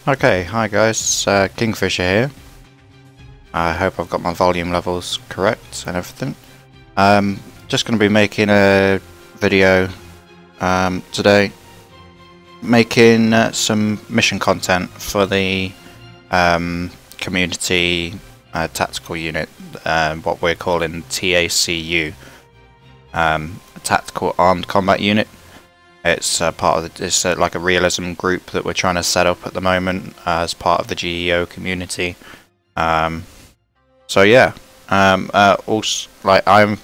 Okay, hi guys, Kingfisher here. I hope I've got my volume levels correct and everything. Just going to be making a video today, making some mission content for the community tactical unit, what we're calling TACU, Tactical Armed Combat Unit. It's part of it's like a realism group that we're trying to set up at the moment as part of the GEO community. So yeah, also like I'm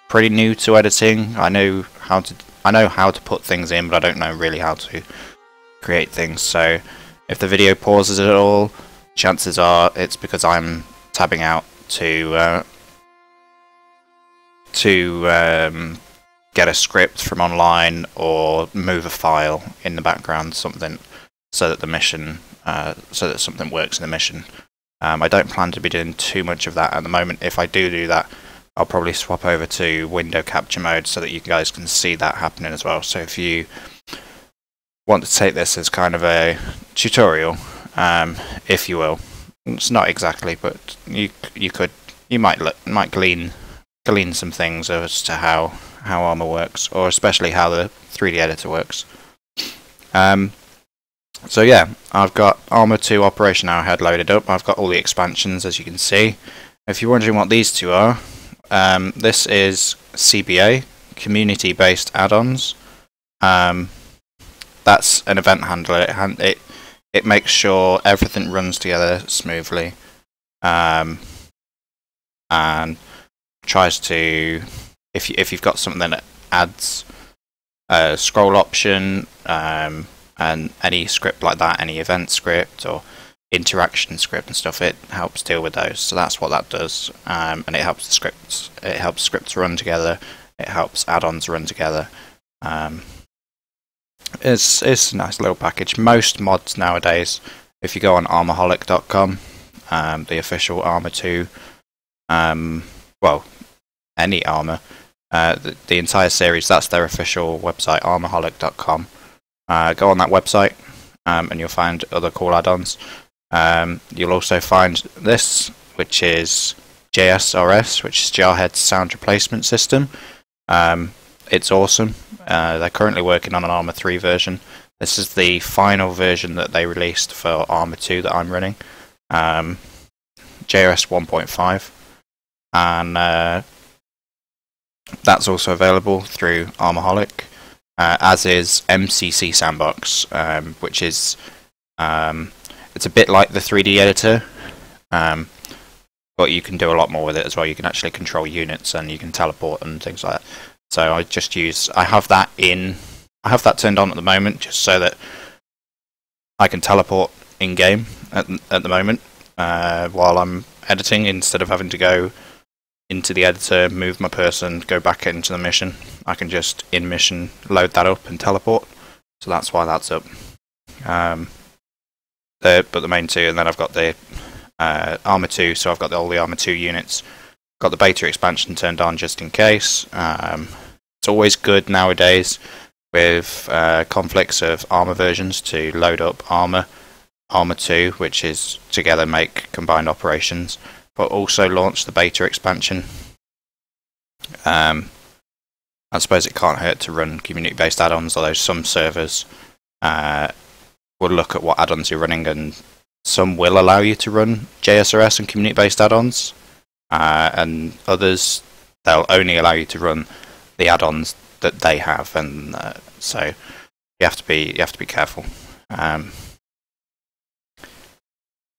pretty new to editing. I know how to put things in, but I don't know really how to create things. So if the video pauses at all, chances are it's because I'm tabbing out to get a script from online or move a file in the background, something, so that the mission, so that something works in the mission. I don't plan to be doing too much of that at the moment. If I do that, I'll probably swap over to window capture mode so that you guys can see that happening as well. So if you want to take this as kind of a tutorial, if you will, it's not exactly, but you might glean some things as to how Arma works, or especially how the 3D editor works. So yeah, I've got Arma 2 Operation Arrowhead loaded up. I've got all the expansions, as you can see. If you're wondering what these two are, this is CBA, community-based add-ons. That's an event handler. It makes sure everything runs together smoothly, and tries to, if you've got something that adds a scroll option, and any script like that, any event script or interaction script and stuff, it helps deal with those. So that's what that does, and it helps the scripts. It helps scripts run together. It helps add-ons run together. It's a nice little package. Most mods nowadays, if you go on armaholic.com, the official Arma 2, well, any Arma, the entire series, that's their official website, armaholic.com. Go on that website, and you'll find other cool add-ons. You'll also find this, which is JSRS, which is Jarhead's sound replacement system. It's awesome. They're currently working on an Arma 3 version. This is the final version that they released for Arma 2 that I'm running. JRS 1.5. And that's also available through Armaholic. As is MCC Sandbox, which is it's a bit like the 3D editor, but you can do a lot more with it as well. You can actually control units and you can teleport and things like that. So I have that turned on at the moment, just so that I can teleport in game at the moment while I'm editing, instead of having to go into the editor, move my person, go back into the mission. I can just in mission load that up and teleport. So that's why that's up. But the main two, and then I've got the Arma 2. So I've got all the Arma 2 units. Got the beta expansion turned on just in case. It's always good nowadays with conflicts of Arma versions to load up Arma 2, which is together make combined operations, but also launch the beta expansion. I suppose it can't hurt to run community-based add-ons, although some servers will look at what add-ons you're running, and some will allow you to run JSRS and community-based add-ons, and others, they'll only allow you to run the add-ons that they have, and so you have to be careful.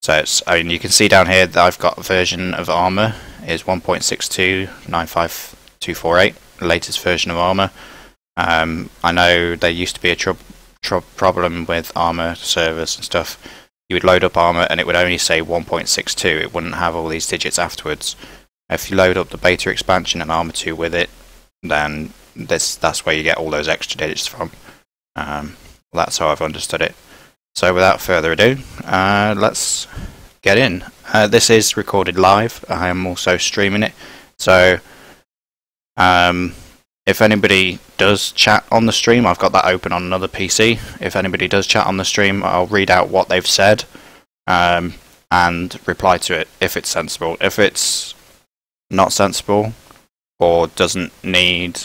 So you can see down here that I've got a version of Arma is 1.62.95248, the latest version of Arma. I know there used to be a problem with Arma servers and stuff. You would load up Arma and it would only say 1.62. It wouldn't have all these digits afterwards. If you load up the beta expansion and Arma 2 with it, then that's where you get all those extra digits from. That's how I've understood it. So without further ado, let's get in. This is recorded live. I am also streaming it. So if anybody does chat on the stream, I've got that open on another PC. If anybody does chat on the stream, I'll read out what they've said and reply to it if it's sensible. If it's not sensible or doesn't need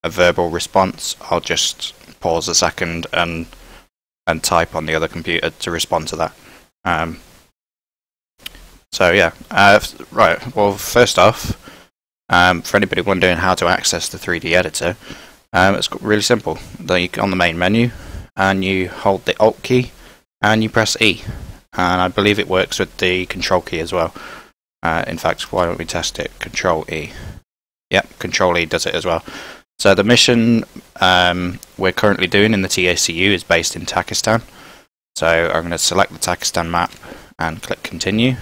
a verbal response, I'll just pause a second and type on the other computer to respond to that. So yeah, right. Well, first off, for anybody wondering how to access the 3D editor, it's really simple. You go on the main menu, and you hold the Alt key, and you press E. And I believe it works with the Control key as well. In fact, why don't we test it? Control E. Yep, Control E does it as well. So the mission we're currently doing in the TACU is based in Takistan. So I'm going to select the Takistan map and click Continue.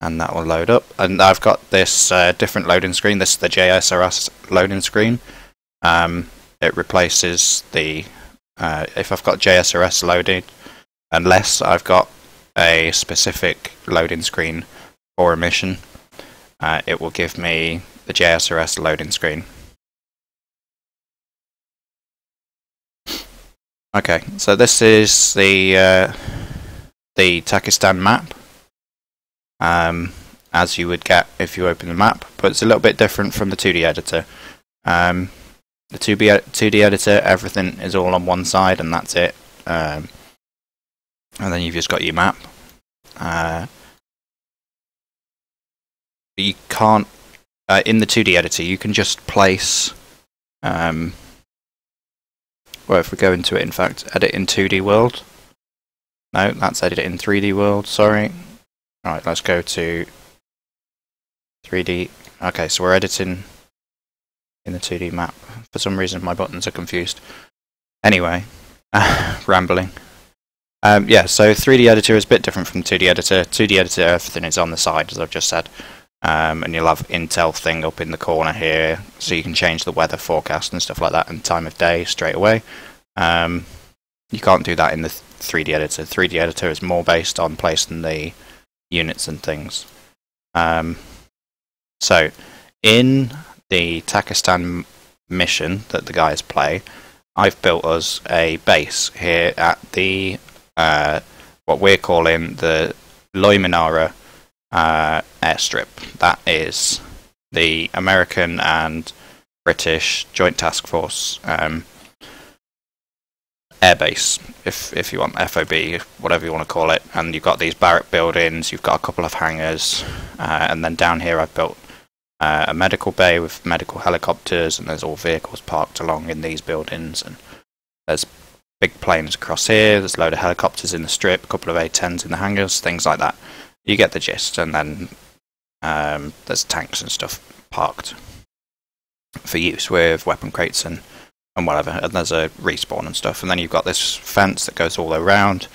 And that will load up. And I've got this different loading screen. This is the JSRS loading screen. It replaces the... if I've got JSRS loaded, unless I've got a specific loading screen for a mission, it will give me the JSRS loading screen. Okay, so this is the Takistan map, as you would get if you open the map, but it's a little bit different from the 2D editor. The 2D editor, everything is all on one side and that's it, and then you've just got your map. You can't, in the 2D editor, you can just place, well, if we go into it, in fact, edit in 2D world. No, that's edit in 3D world, sorry. Alright, let's go to 3D. Okay, so we're editing in the 2D map. For some reason my buttons are confused. Anyway, rambling. Yeah, so 3D editor is a bit different from 2D editor. 2D editor, everything is on the side, as I've just said. And you'll have Intel thing up in the corner here, so you can change the weather forecast and stuff like that and time of day straight away. You can't do that in the 3D editor. 3D editor is more based on placing the units and things. So, in the Takistan mission that the guys play, I've built us a base here at the what we're calling the Loiminara airstrip. That is the American and British Joint Task Force airbase, if you want, FOB, whatever you want to call it. And you've got these barrack buildings, you've got a couple of hangars, and then down here I've built a medical bay with medical helicopters, and there's all vehicles parked along in these buildings, and there's big planes across here, there's a load of helicopters in the strip, a couple of A-10s in the hangars, things like that. You get the gist. And then there's tanks and stuff parked for use with weapon crates and whatever, and there's a respawn and stuff. And then you've got this fence that goes all around,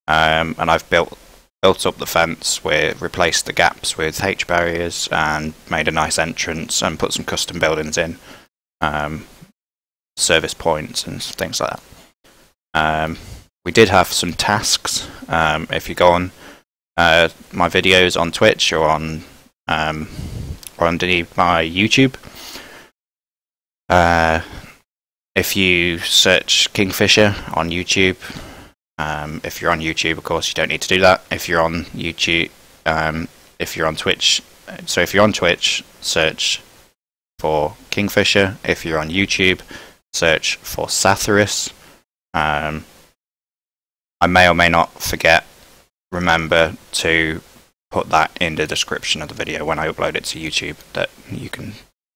and I've built up the fence, replaced the gaps with H barriers and made a nice entrance and put some custom buildings in, service points and things like that. We did have some tasks. If you go on my videos on Twitch or on or underneath my YouTube, if you search Kingfisher on YouTube, if you're on YouTube, of course, you don't need to do that. If you're on YouTube, if you're on Twitch, so if you're on Twitch, search for Kingfisher. If you're on YouTube, search for Satyrus. I may or may not remember to put that in the description of the video when I upload it to YouTube, that you can.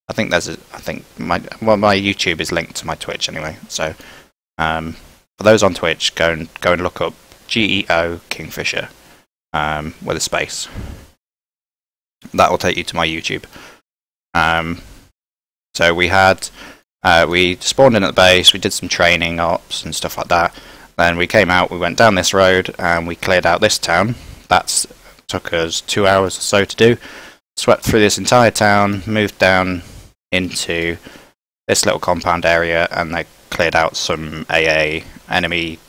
I think my YouTube is linked to my Twitch anyway. So for those on Twitch, go and look up GEO Kingfisher with a space. That will take you to my YouTube. So we spawned in at the base. We did some training ops and stuff like that. Then we came out. We went down this road and we cleared out this town. That took us 2 hours or so to do. Swept through this entire town, moved down into this little compound area, and they cleared out some AA enemy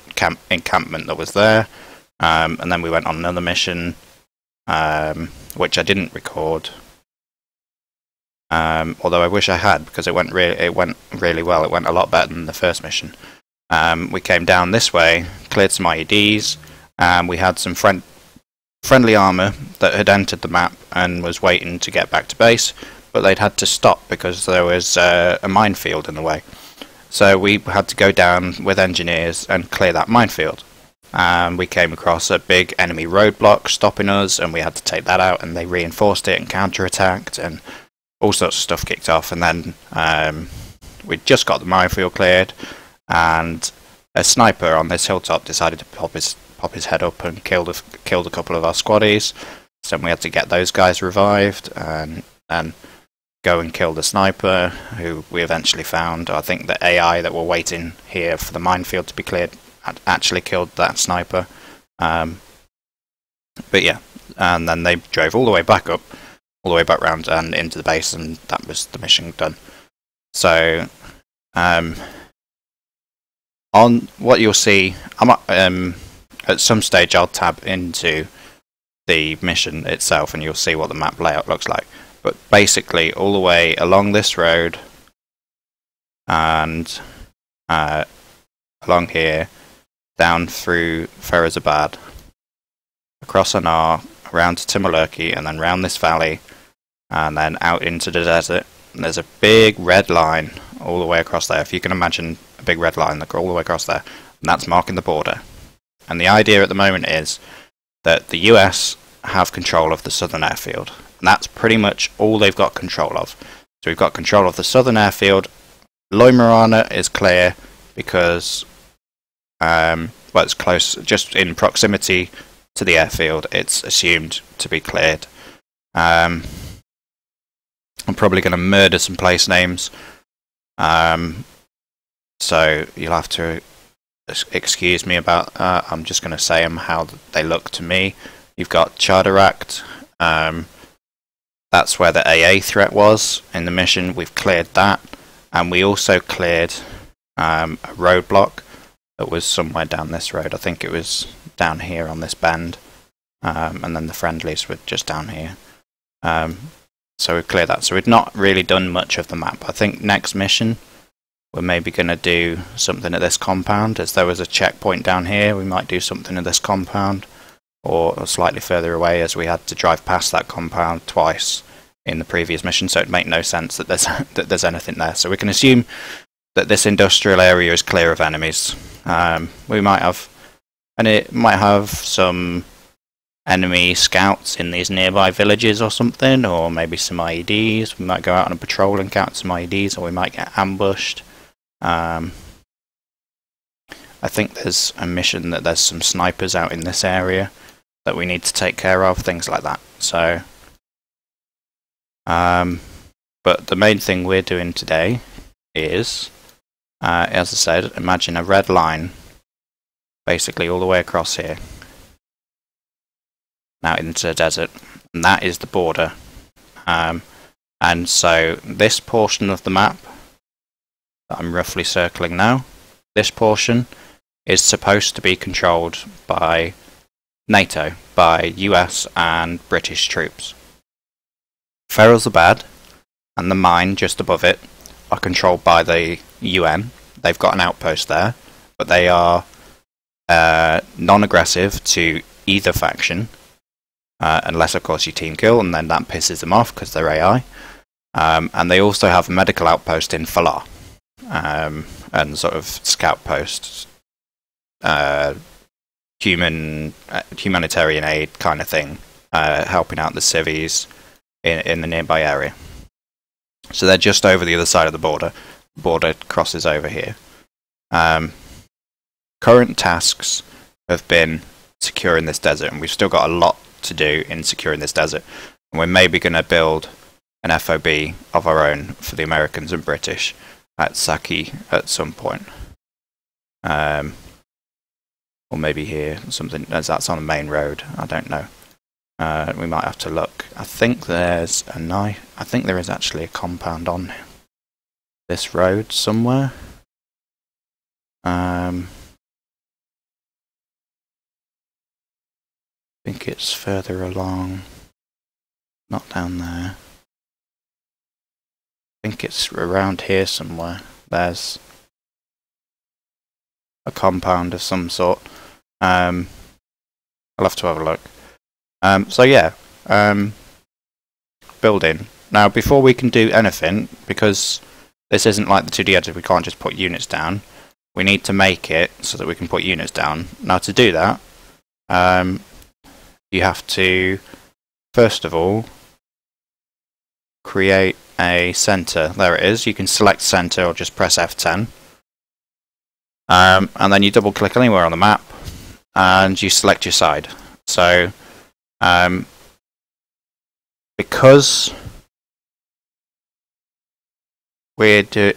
encampment that was there. And then we went on another mission, which I didn't record. Although I wish I had, because it went really well. It went a lot better than the first mission. We came down this way, cleared some IEDs, and we had some friendly armor that had entered the map and was waiting to get back to base, but they'd had to stop because there was a minefield in the way. So we had to go down with engineers and clear that minefield. We came across a big enemy roadblock stopping us, and we had to take that out, and they reinforced it and counterattacked, and all sorts of stuff kicked off. And then we just got the minefield cleared, and a sniper on this hilltop decided to pop his head up and killed a couple of our squaddies. So we had to get those guys revived and go and kill the sniper, who we eventually found. I think the AI that were waiting here for the minefield to be cleared had actually killed that sniper. But yeah, and then they drove all the way back up, all the way back round and into the base, and that was the mission done. So on what you'll see, at some stage I'll tab into the mission itself and you'll see what the map layout looks like. But basically all the way along this road and along here, down through Ferozabad, across Anar, around to Timurlurki, and then round this valley, and then out into the desert. And there's a big red line all the way across there. If you can imagine a big red line that all the way across there, and that's marking the border. And the idea at the moment is that the US have control of the southern airfield, and that's pretty much all they've got control of. So we've got control of the southern airfield. Loimarana is clear because well, it's close, just in proximity to the airfield. It's assumed to be cleared. I'm probably going to murder some place names, so you'll have to excuse me about I'm just going to say them how they look to me. You've got Chardaract, that's where the AA threat was in the mission. We've cleared that, and we also cleared a roadblock that was somewhere down this road. I think it was down here on this bend, and then the friendlies were just down here. So we've cleared that. So we've not really done much of the map. I think next mission we're maybe going to do something at this compound, as there was a checkpoint down here. We might do something at this compound, or slightly further away, as we had to drive past that compound twice in the previous mission, so it'd make no sense that there's anything there. So we can assume that this industrial area is clear of enemies. We might have, and it might have some enemy scouts in these nearby villages or something, or maybe some IEDs. We might go out on a patrol and count some IEDs, or we might get ambushed. I think there's a mission that there's some snipers out in this area that we need to take care of, things like that. So, but the main thing we're doing today is, as I said, imagine a red line basically all the way across here, now into the desert, and that is the border. And so this portion of the map that I'm roughly circling now, this portion is supposed to be controlled by NATO, by US and British troops. Ferozabad and the mine just above it are controlled by the UN. They've got an outpost there, but they are non-aggressive to either faction, unless of course you team kill, and then that pisses them off because they're AI. And they also have a medical outpost in Falah, and sort of scout posts, humanitarian aid kind of thing, helping out the civvies in the nearby area. So they're just over the other side of the border. The border crosses over here. Current tasks have been securing this desert, and we've still got a lot to do in securing this desert. And we're maybe going to build an FOB of our own for the Americans and British at Saki at some point. Or maybe here, something, as that's on a main road, I don't know. We might have to look. I think there's I think there is actually a compound on this road somewhere. I think it's further along, not down there. think it's around here somewhere. There's a compound of some sort. I'll have to have a look. So yeah, building. Now before we can do anything, because this isn't like the 2D editor, we can't just put units down. We need to make it so that we can put units down. Now to do that, you have to, first of all, create a center. There it is. You can select center or just press F10. And then you double click anywhere on the map and you select your side. So because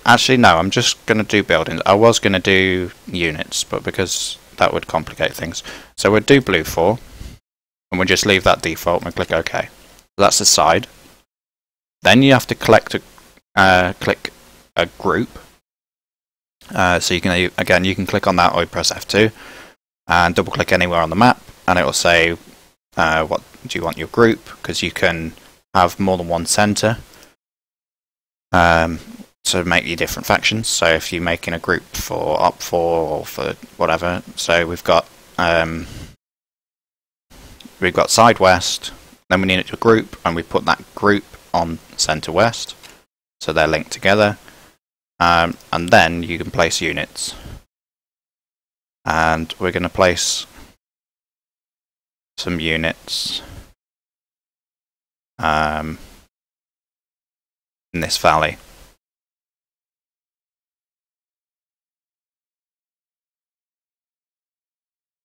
actually no, I'm just going to do buildings. I was going to do units, but because that would complicate things. So we'll do blue 4 and we'll just leave that default and we'll click OK. So that's the side. Then you have to click a group. So you can, again, you can click on that or you press F2 and double click anywhere on the map and it will say what do you want your group, because you can have more than one center to make your different factions. So if you're making a group for Op 4 or for whatever, so we've got side west, then we need it to group and we put that group on center west so they're linked together. And then you can place units, and we're going to place some units in this valley.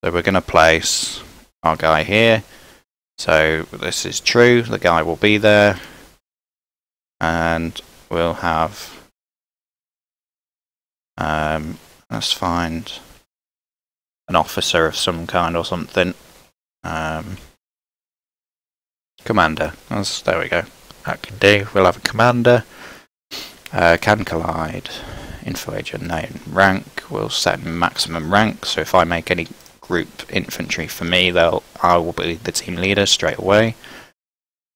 So we're going to place our guy here. So this is true, the guy will be there, and we'll have let's find an officer of some kind or something. Commander. There we go. That can do. We'll have a commander. Can collide. Info agent name. Rank. We'll set maximum rank. So if I make any group infantry for me, I will be the team leader straight away.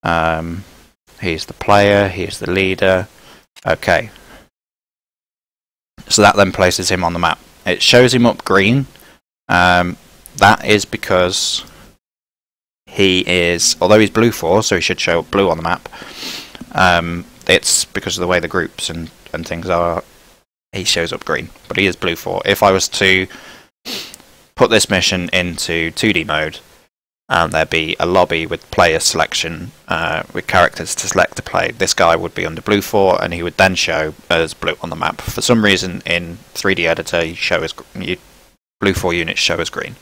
Here's the player. Here's the leader. Okay. So that then places him on the map. It shows him up green. That is because he is, although he's blue 4, so he should show up blue on the map. It's because of the way the groups and things are, he shows up green, but he is blue 4. If I was to put this mission into 2D mode, and there'd be a lobby with player selection, with characters to select to play, this guy would be under blue 4 and he would then show as blue on the map. For some reason in 3D editor you show as blue 4 units show as green.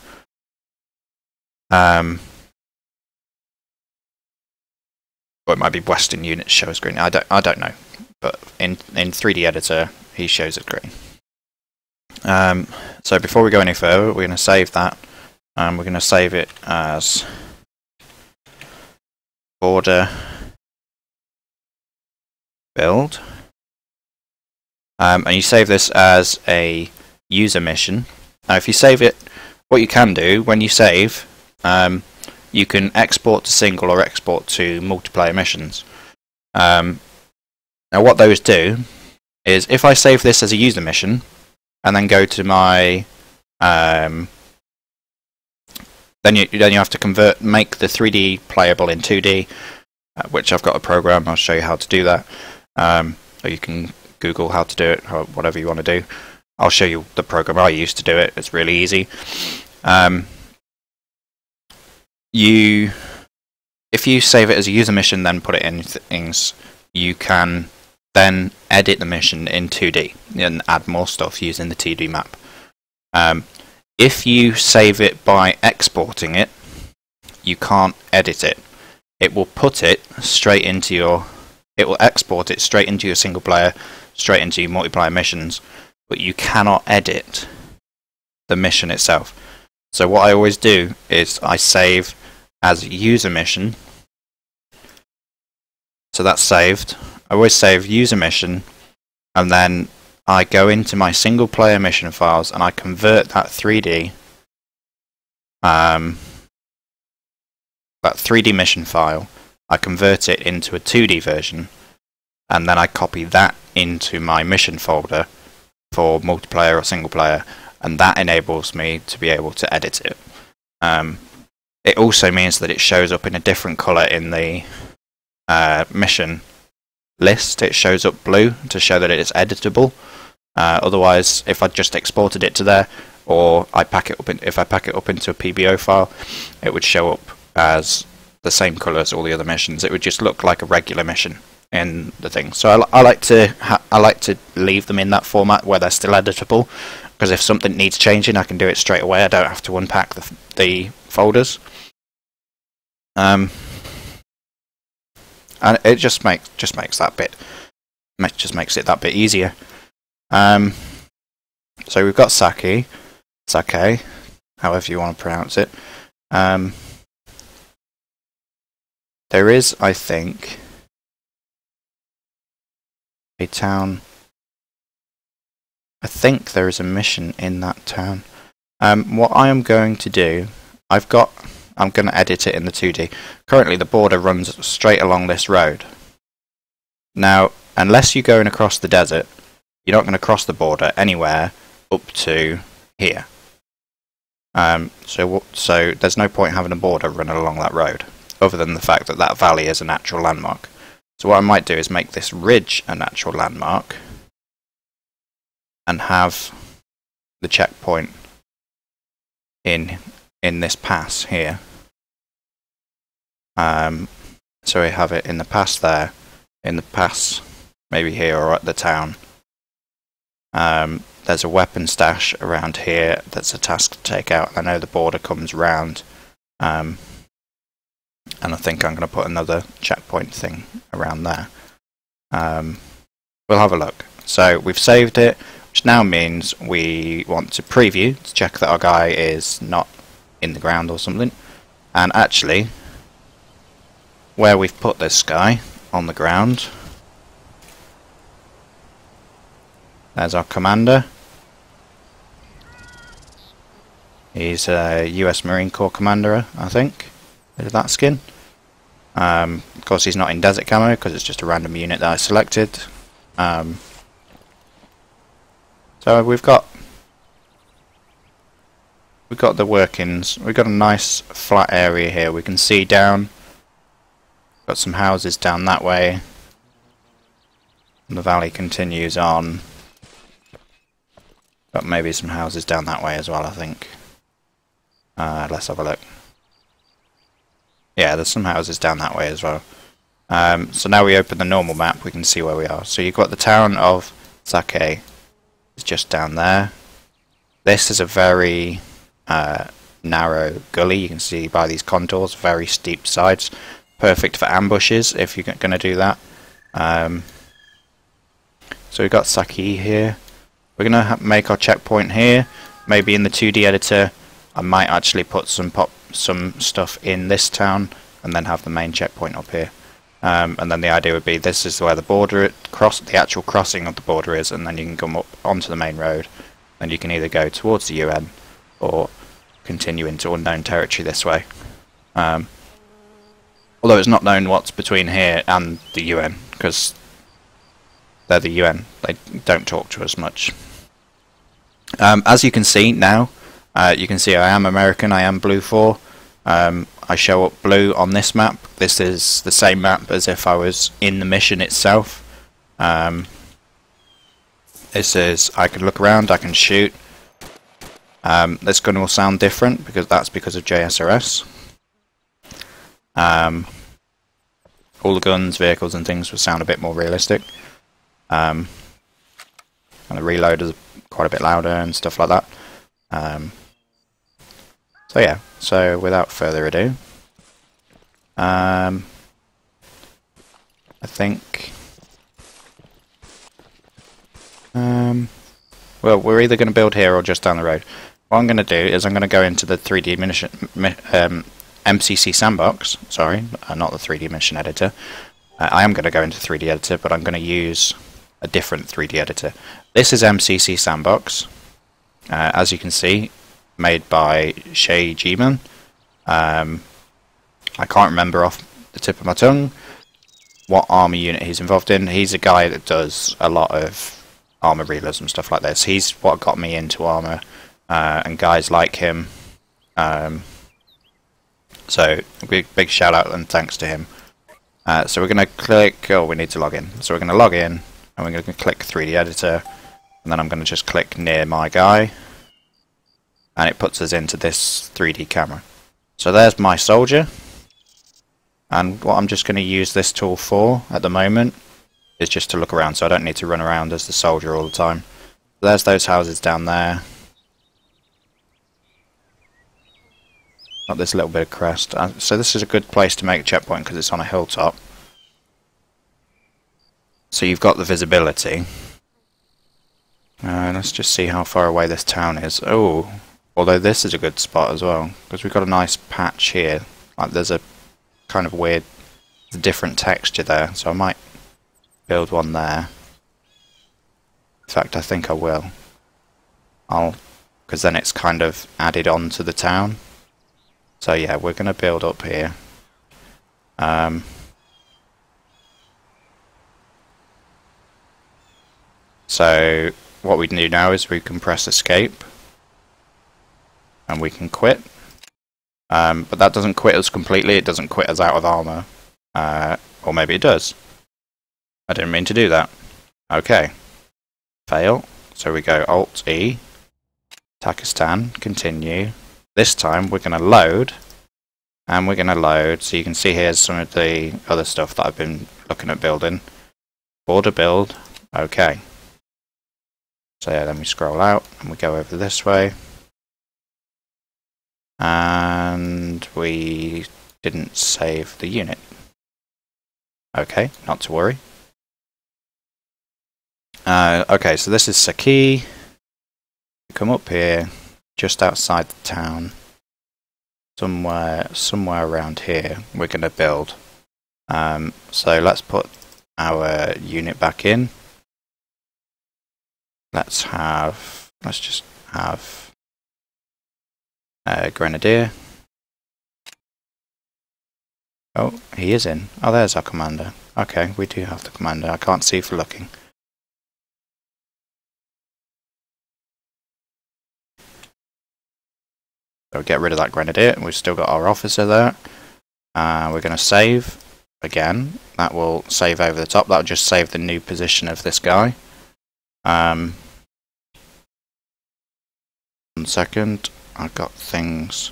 Or it might be Western units show as green. I don't know, but in 3D editor he shows as green. So before we go any further, we're going to save that. And we're going to save it as border build. And you save this as a user mission. Now if you save it, what you can do when you save, you can export to single or export to multiplayer missions. Now what those do is, if I save this as a user mission and then go to my then you have to make the 3D playable in 2D, which I've got a program. I'll show you how to do that. Or you can Google how to do it, or whatever you want to do. I'll show you the program I used to do it. It's really easy. If you save it as a user mission, then put it in things, you can then edit the mission in 2D and add more stuff using the 2D map. If you save it by exporting it, you can't edit it. It will put it straight into your... It will export it straight into your single player, straight into your multiplayer missions, but you cannot edit the mission itself. So what I always do is I save as a user mission. So that's saved. I always save user mission, and then I go into my single player mission files and I convert that 3D mission file. I convert it into a 2D version, and then I copy that into my mission folder for multiplayer or single player, and that enables me to be able to edit it. It also means that it shows up in a different colour in the mission list. It shows up blue to show that it is editable. Otherwise, if I just exported it to there, or if I pack it up into a PBO file, it would show up as the same colour as all the other missions. It would just look like a regular mission in the thing. So I like to leave them in that format where they're still editable, because if something needs changing, I can do it straight away. I don't have to unpack the folders. And it just makes that bit it that bit easier. So we've got Sake, however you want to pronounce it. There is, I think, a town. I think there is a mission in that town. What I am going to do, I'm going to edit it in the 2D. Currently the border runs straight along this road. Now, unless you're going across the desert, you're not going to cross the border anywhere up to here. So there's no point having a border running along that road, other than the fact that that valley is a natural landmark. So what I might do is make this ridge a natural landmark, and have the checkpoint in this pass here. So we have it in the pass there, in the pass maybe here or at the town. There's a weapon stash around here that's a task to take out. I know the border comes round, and I think I'm going to put another checkpoint thing around there. We'll have a look. So we've saved it, which now means we want to preview to check that our guy is not in the ground or something. And actually, where we've put this guy on the ground, there's our commander. He's a US Marine Corps commander, I think. Look at that skin. Of course, he's not in desert camo because it's just a random unit that I selected. So we've got the workings. We've got a nice flat area here. We can see down. Got some houses down that way. And the valley continues on. Got maybe some houses down that way as well, I think. Let's have a look. Yeah, there's some houses down that way as well. So now we open the normal map, we can see where we are. So you've got the town of Sake. It's just down there. This is a very narrow gully. You can see by these contours, very steep sides. Perfect for ambushes if you're going to do that. So we've got Sake here. We're going to make our checkpoint here. Maybe in the 2D editor, I might actually put some stuff in this town and then have the main checkpoint up here. And then the idea would be this is where the border, the actual crossing of the border is, and then you can come up onto the main road, and you can either go towards the UN or continue into unknown territory this way. Although it's not known what's between here and the UN, because they're the UN. They don't talk to us much. As you can see now, you can see I am American, I am Blue 4. I show up blue on this map. This is the same map as if I was in the mission itself. This is, I can look around, I can shoot. This gun will sound different because that's because of JSRS. All the guns, vehicles and things will sound a bit more realistic. And the reload is quite a bit louder and stuff like that. So yeah, so without further ado, I think, well, we're either going to build here or just down the road. What I'm going to do is I'm going to go into the 3D MCC sandbox, sorry, not the 3D mission editor. I am going to go into 3D editor, but I'm going to use a different 3D editor. This is MCC sandbox, as you can see, made by Shay G-Man. I can't remember off the tip of my tongue, what armor unit he's involved in. He's a guy that does a lot of armor realism stuff like this. He's what got me into armor, and guys like him. So big shout out and thanks to him. So we're going to click, oh, we need to log in. So we're going to log in, and we're going to click 3D editor, and then I'm going to just click near my guy, and it puts us into this 3D camera. So there's my soldier, and what I'm just going to use this tool for at the moment is just to look around, so I don't need to run around as the soldier all the time. There's those houses down there. Got this little bit of crest. So this is a good place to make a checkpoint because it's on a hilltop. So you've got the visibility. Let's just see how far away this town is. Oh, although this is a good spot as well because we've got a nice patch here. Like there's a kind of weird, different texture there. So I might build one there. In fact, I think I will. Because then it's kind of added on to the town. So yeah, we're going to build up here. So what we do now is we can press escape. And we can quit. But that doesn't quit us completely, it doesn't quit us out of armor. Or maybe it does. I didn't mean to do that. Okay. Fail. So we go Alt-E. Pakistan, continue. This time we're going to load, and we're going to load, so you can see here's some of the other stuff that I've been looking at building. Border build, okay. So yeah, then we scroll out, and we go over this way. And we didn't save the unit. Okay, not to worry. Okay, so this is Saki. Come up here. Just outside the town, somewhere around here, we're going to build. So let's put our unit back in. Let's just have a grenadier. Oh, he is in. Oh, there's our commander. Okay, we do have the commander. I can't see for looking. So get rid of that grenadier. We've still got our officer there. We're going to save again. That will save over the top. That'll just save the new position of this guy. 1 second. I've got things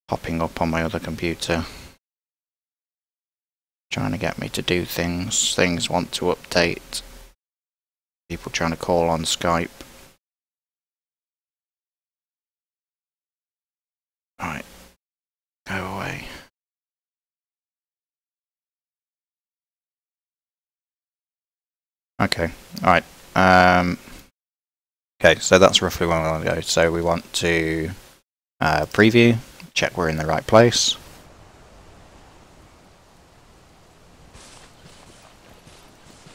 popping up on my other computer, trying to get me to do things. Things want to update. People trying to call on Skype. Right, go away. Okay, alright. Okay, so that's roughly where we want to go. So we want to preview, check we're in the right place.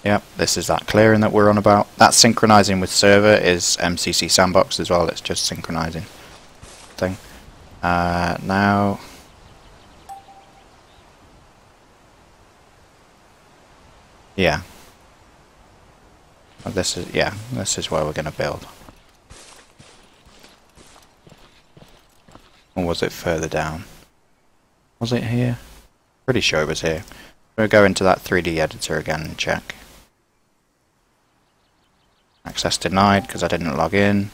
Yep, this is that clearing that we're on about. That synchronizing with server is MCC Sandbox as well, it's just synchronizing thing. Now yeah, this is where we're going to build. Or was it further down? Was it here? Pretty sure it was here. We'll go into that 3D editor again and check. Access denied because I didn't log in.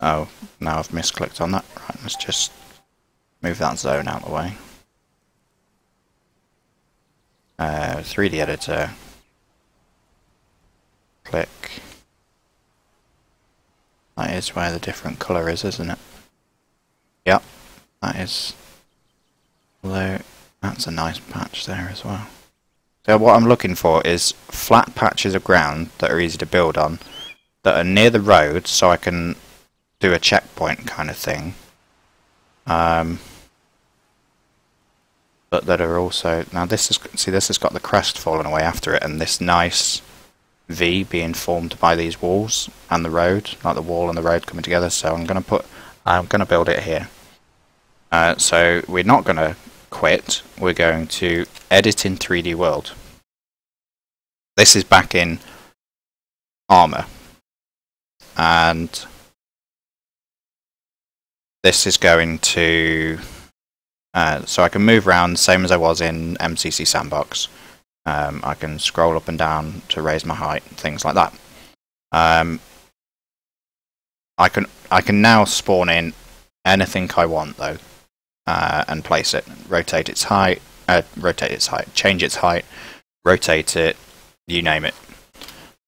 Oh, now I've misclicked on that. Right, let's just move that zone out of the way. 3D editor. Click. That is where the different colour is, isn't it? Yep, that is. Although, that's a nice patch there as well. So what I'm looking for is flat patches of ground that are easy to build on, that are near the road, so I can do a checkpoint kind of thing. But that are also, now this has got the crest falling away after it, and this nice V being formed by these walls and the road, like the wall and the road coming together. So I'm gonna build it here. So we're not gonna quit. We're going to edit in 3D World. This is back in Arma, and this is going to so I can move around same as I was in MCC Sandbox. I can scroll up and down to raise my height, things like that. I can now spawn in anything I want though, and place it, rotate its height, change its height, rotate it, you name it,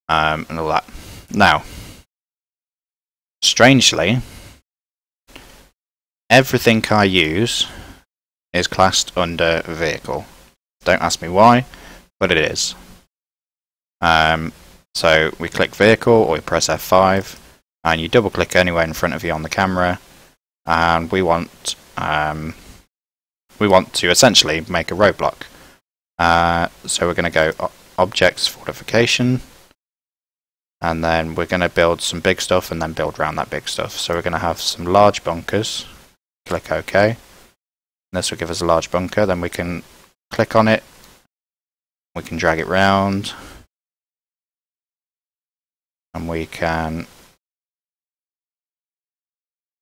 and all that. Now, strangely, everything I use is classed under vehicle. Don't ask me why, but it is. So we click vehicle, or we press F5, and you double click anywhere in front of you on the camera, and we want to essentially make a roadblock. So we're going to go objects fortification, and then we're going to build some big stuff and then build around that big stuff. So we're going to have some large bunkers. Click OK. This will give us a large bunker. Then we can click on it. We can drag it round, and we can.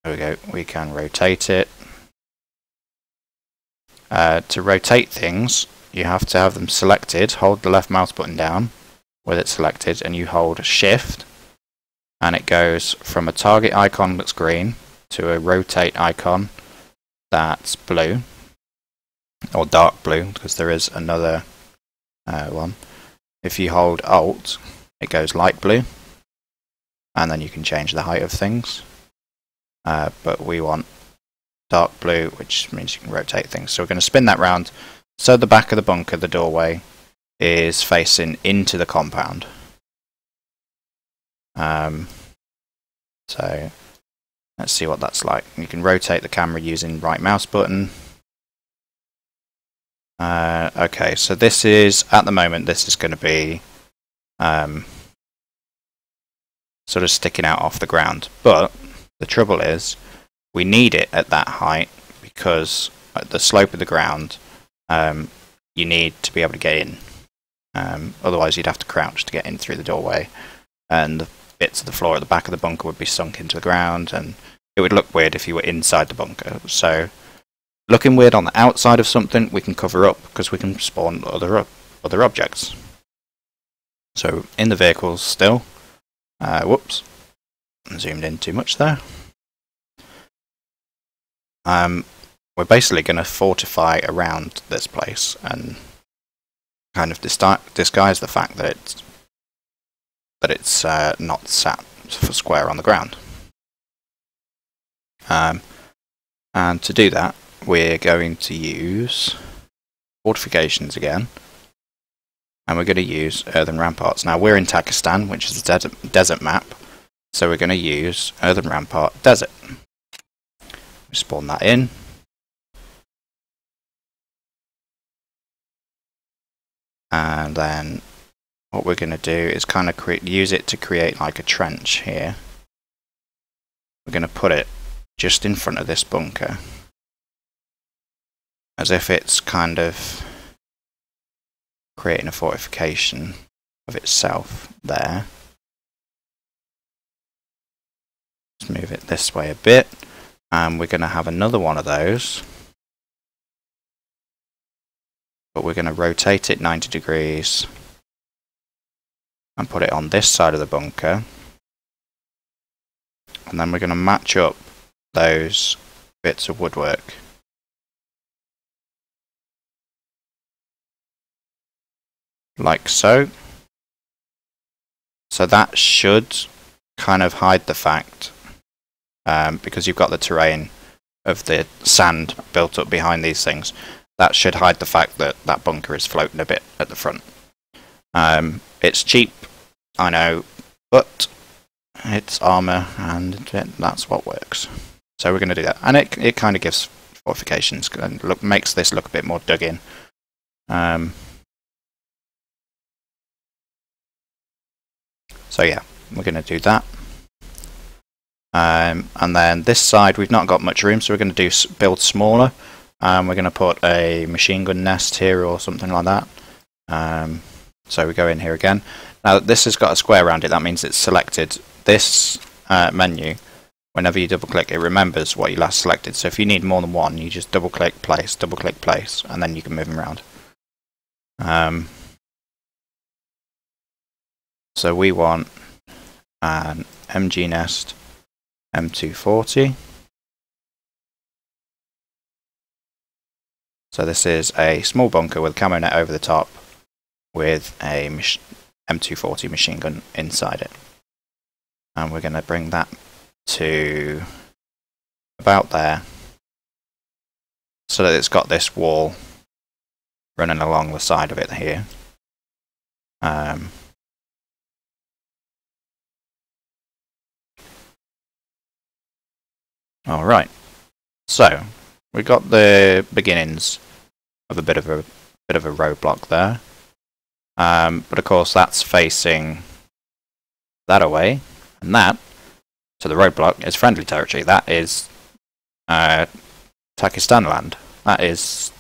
There we go. We can rotate it. To rotate things, you have to have them selected. Hold the left mouse button down with it selected, and you hold Shift, and it goes from a target icon that's green to a rotate icon that's blue, or dark blue, because there is another one. If you hold Alt, it goes light blue, and then you can change the height of things. But we want dark blue, which means you can rotate things. So we're going to spin that round. So the back of the bunker, the doorway, is facing into the compound. So let's see what that's like. You can rotate the camera using right mouse button. Okay, so this is, at the moment, this is going to be sort of sticking out off the ground. But the trouble is, we need it at that height because at the slope of the ground, you need to be able to get in. Otherwise, you'd have to crouch to get in through the doorway, and the bits of the floor at the back of the bunker would be sunk into the ground, and it would look weird if you were inside the bunker. So, looking weird on the outside of something, we can cover up because we can spawn other objects. So, in the vehicles still. Whoops, zoomed in too much there. We're basically going to fortify around this place and kind of disguise the fact that it's not sat for square on the ground. And to do that, we're going to use fortifications again, and we're going to use earthen ramparts. Now we're in Takistan, which is a desert map, so we're going to use earthen rampart desert. We spawn that in. And then what we're going to do is kind of use it to create like a trench here. We're going to put it just in front of this bunker, as if it's kind of creating a fortification of itself there. Let's move it this way a bit, and we're going to have another one of those. But we're going to rotate it 90 degrees and put it on this side of the bunker. And then we're going to match up those bits of woodwork. Like so. So that should kind of hide the fact, because you've got the terrain of the sand built up behind these things. That should hide the fact that that bunker is floating a bit at the front. It's cheap, I know, but it's Arma, and that's what works. So we're going to do that, and it kind of gives fortifications and makes this look a bit more dug in. So yeah, we're going to do that. And then this side we've not got much room, so we're going to build smaller. We're going to put a machine gun nest here or something like that. So we go in here again. Now this has got a square around it, that means it's selected. This menu, whenever you double click, it remembers what you last selected. So if you need more than one, you just double click place, and then you can move them around. So we want an MG nest M240. So this is a small bunker with camo net over the top with a M240 machine gun inside it. And we're going to bring that to about there so that it's got this wall running along the side of it here. Alright, so we've got the beginnings of a bit of a roadblock there, but of course that's facing that away, and that, so the roadblock is friendly territory. That is Pakistan land. That is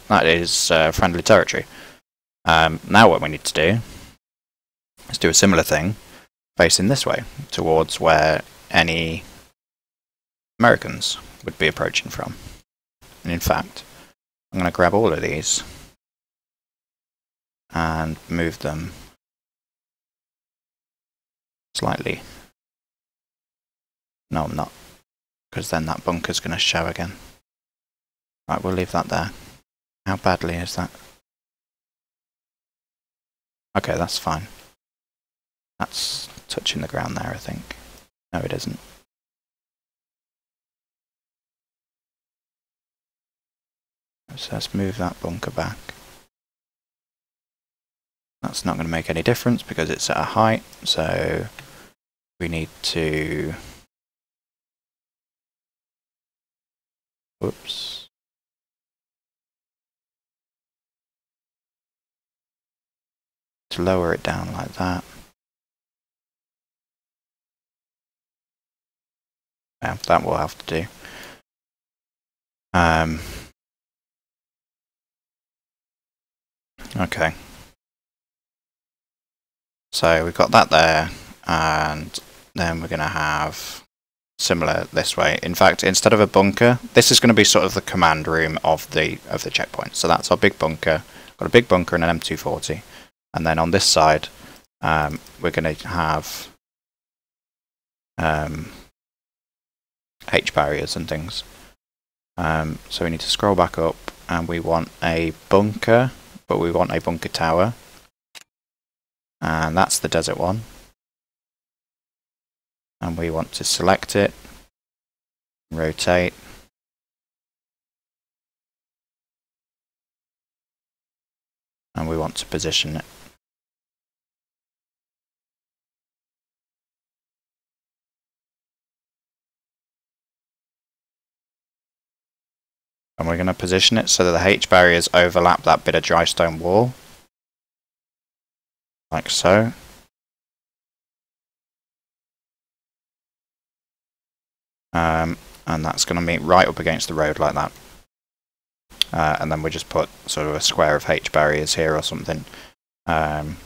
friendly territory. Now what we need to do is do a similar thing facing this way, towards where any Americans would be approaching from. And in fact, I'm going to grab all of these and move them slightly. No, I'm not, because then that bunker's going to show again. Right, we'll leave that there. How badly is that? Okay, that's fine. That's touching the ground there, I think. No, it isn't. So let's move that bunker back. That's not going to make any difference because it's at a height, so we need to... Whoops. To lower it down like that. Yeah, that will have to do. Okay. So we've got that there, and then we're going to have similar this way. In fact, instead of a bunker, this is going to be sort of the command room of the checkpoint. So that's our big bunker. Got a big bunker and an M240, and then on this side, we're going to have H barriers and things. So we need to scroll back up, and we want a bunker, but we want a bunker tower. And that's the desert one. And we want to select it, rotate, and we want to position it. And we're going to position it so that the H barriers overlap that bit of dry stone wall. Like so. And that's going to meet right up against the road like that. And then we just put sort of a square of H barriers here or something. And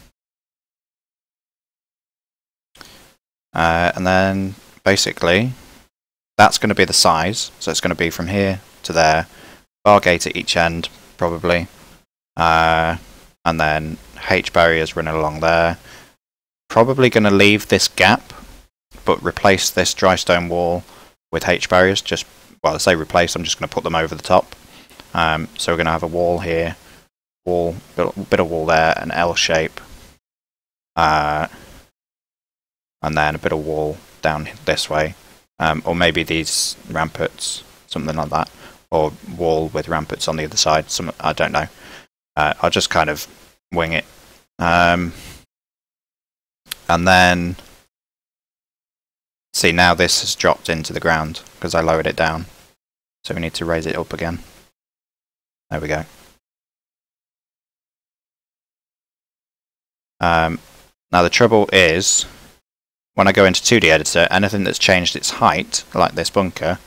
then basically that's going to be the size. So it's going to be from here to there. Bar gate at each end, probably. And then H barriers running along there. Probably going to leave this gap, but replace this dry stone wall with H barriers. Just, well, I say replace, I'm just going to put them over the top. So we're going to have a wall here, bit of wall there, an L shape, and then a bit of wall down this way, or maybe these ramparts, something like that, or wall with ramparts on the other side. I don't know. I'll just kind of wing it, and then see, now this has dropped into the ground because I lowered it down, so we need to raise it up again. There we go. Now the trouble is when I go into 2D editor, anything that's changed its height, like this bunker,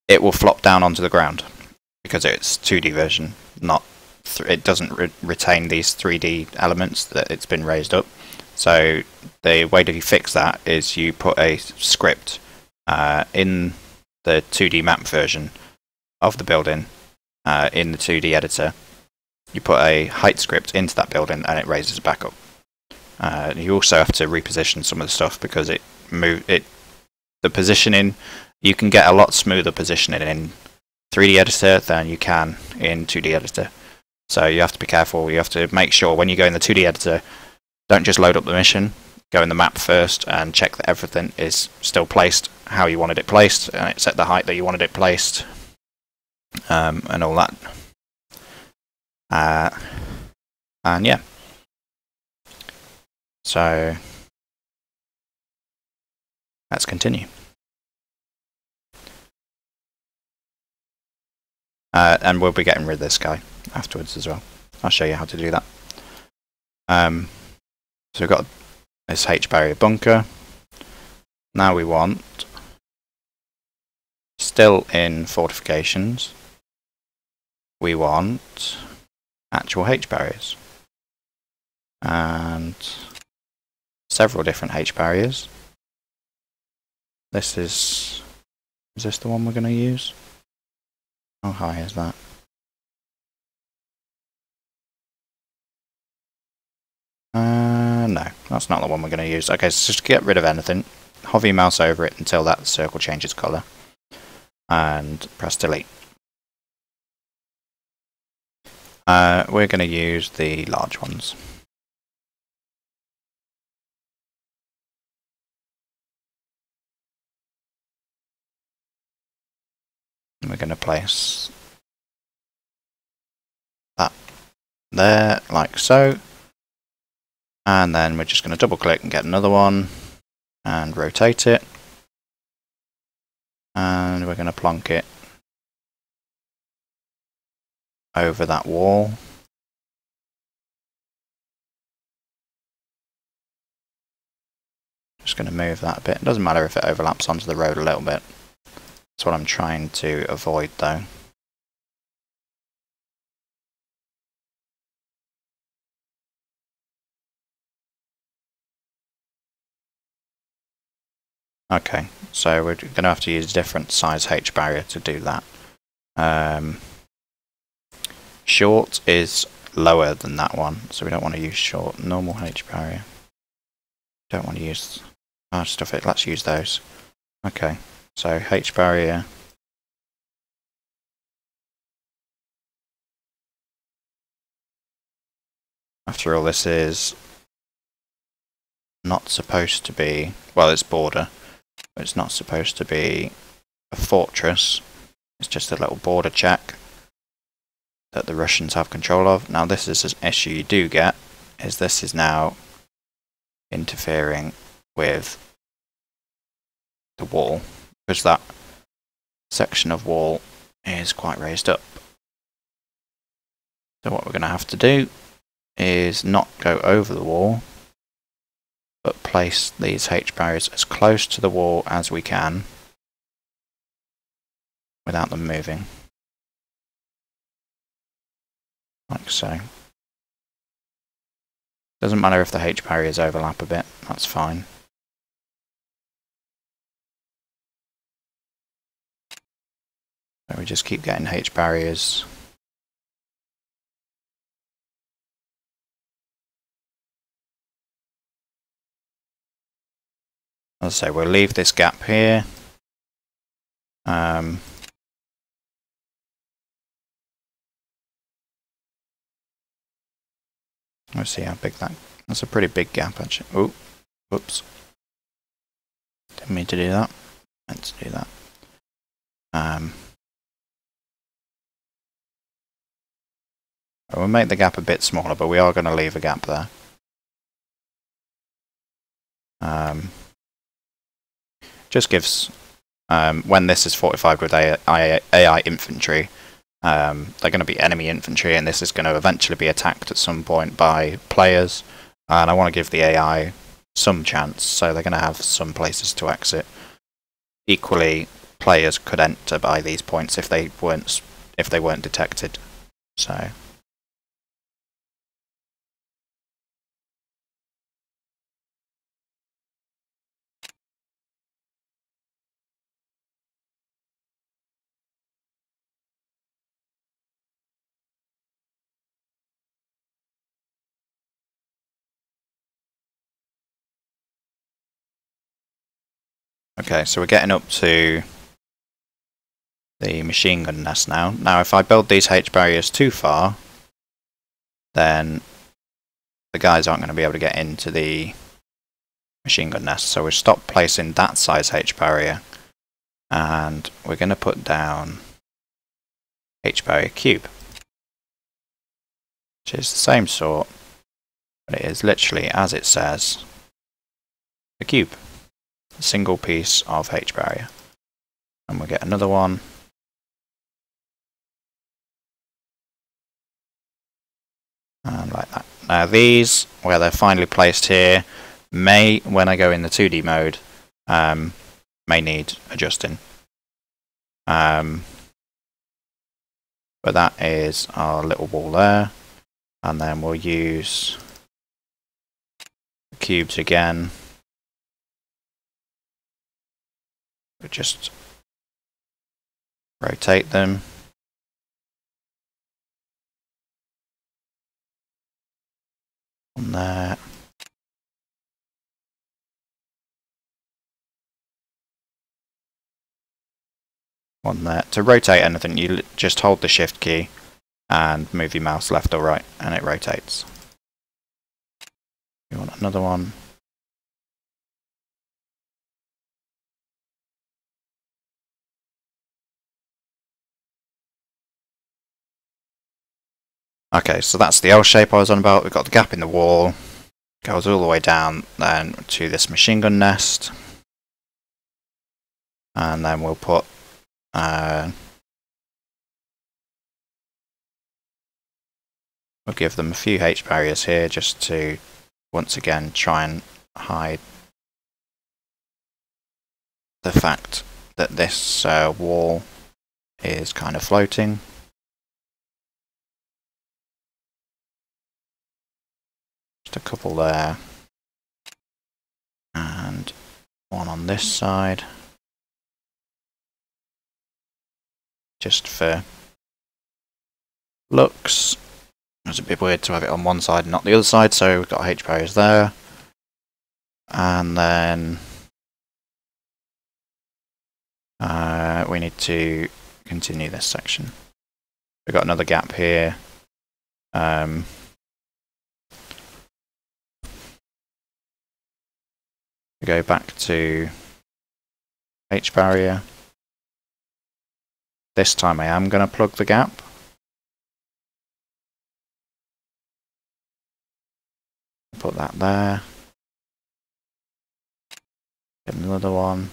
it will flop down onto the ground because it's 2D version, not it doesn't retain these 3D elements that it's been raised up. So the way that you fix that is you put a script in the 2D map version of the building in the 2D editor. You put a height script into that building and it raises it back up. You also have to reposition some of the stuff because the positioning, you can get a lot smoother positioning in 3D editor than you can in 2D editor. So you have to be careful. You have to make sure when you go in the 2D editor, don't just load up the mission, go in the map first and check that everything is still placed how you wanted it placed, and it's at the height that you wanted it placed, and all that. And yeah. So let's continue. And we'll be getting rid of this guy afterwards as well. I'll show you how to do that. So we've got this H barrier bunker. Now we want, still in fortifications, we want actual H barriers. And several different H barriers. This is this the one we're going to use? How high is that? No, that's not the one we're going to use. Okay, so just get rid of anything. Hover your mouse over it until that circle changes colour. And press delete. We're going to use the large ones. And we're going to place that there, like so. And then we're just going to double click and get another one and rotate it. And we're going to plonk it over that wall. Just going to move that a bit. It doesn't matter if it overlaps onto the road a little bit. That's what I'm trying to avoid though. Okay, so we're going to have to use a different size H barrier to do that. Short is lower than that one, so we don't want to use short. Normal H barrier. Don't want to use stuff. Let's use those. Okay, so H barrier. After all, this is not supposed to be, well, it's border, but it's not supposed to be a fortress. It's just a little border check that the Russians have control of. Now this is an issue you do get, is this is now interfering with the wall, because that section of wall is quite raised up. So what we're going to have to do is not go over the wall, but place these H barriers as close to the wall as we can without them moving. Like so. Doesn't matter if the H barriers overlap a bit, that's fine. So we just keep getting H barriers. As I say, we'll leave this gap here. Let's see how big that's a pretty big gap actually. Oh, whoops. Didn't mean to do that. Meant to do that. We'll make the gap a bit smaller, but we are going to leave a gap there. Just gives, when this is fortified with AI infantry, they're going to be enemy infantry, and this is going to eventually be attacked at some point by players. And I want to give the AI some chance, so they're going to have some places to exit. Equally, players could enter by these points if they weren't detected. So. Okay, so we're getting up to the machine gun nest now. Now, if I build these H barriers too far, then the guys aren't going to be able to get into the machine gun nest. So we'll stop placing that size H barrier, and we're going to put down H barrier cube, which is the same sort, but it is literally, as it says, a cube. A single piece of H barrier. And we'll get another one. And like that. Now these, where they're finally placed here, may, when I go in the 2D mode, may need adjusting. But that is our little wall there. And then we'll use the cubes again. We'll just rotate them. On there. On there. To rotate anything, you just hold the shift key and move your mouse left or right, and it rotates. You want another one. Okay, so that's the L shape I was on about. We've got the gap in the wall, goes all the way down then to this machine gun nest, and then we'll put we'll give them a few H barriers here just to once again try and hide the fact that this wall is kind of floating. A couple there, and one on this side, just for looks. It's a bit weird to have it on one side and not the other side, so we've got H barriers there, and then we need to continue this section. We've got another gap here. Go back to H barrier. This time I am going to plug the gap. Put that there. Get another one.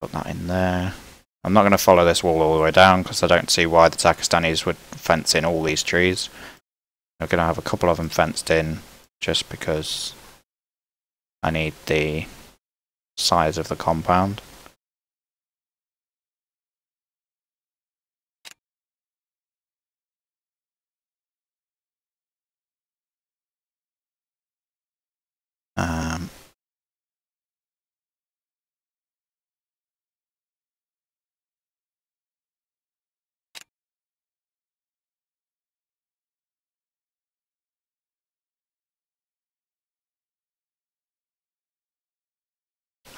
Put that in there. I'm not going to follow this wall all the way down because I don't see why the Takistanis would fence in all these trees. I'm going to have a couple of them fenced in just because I need the size of the compound.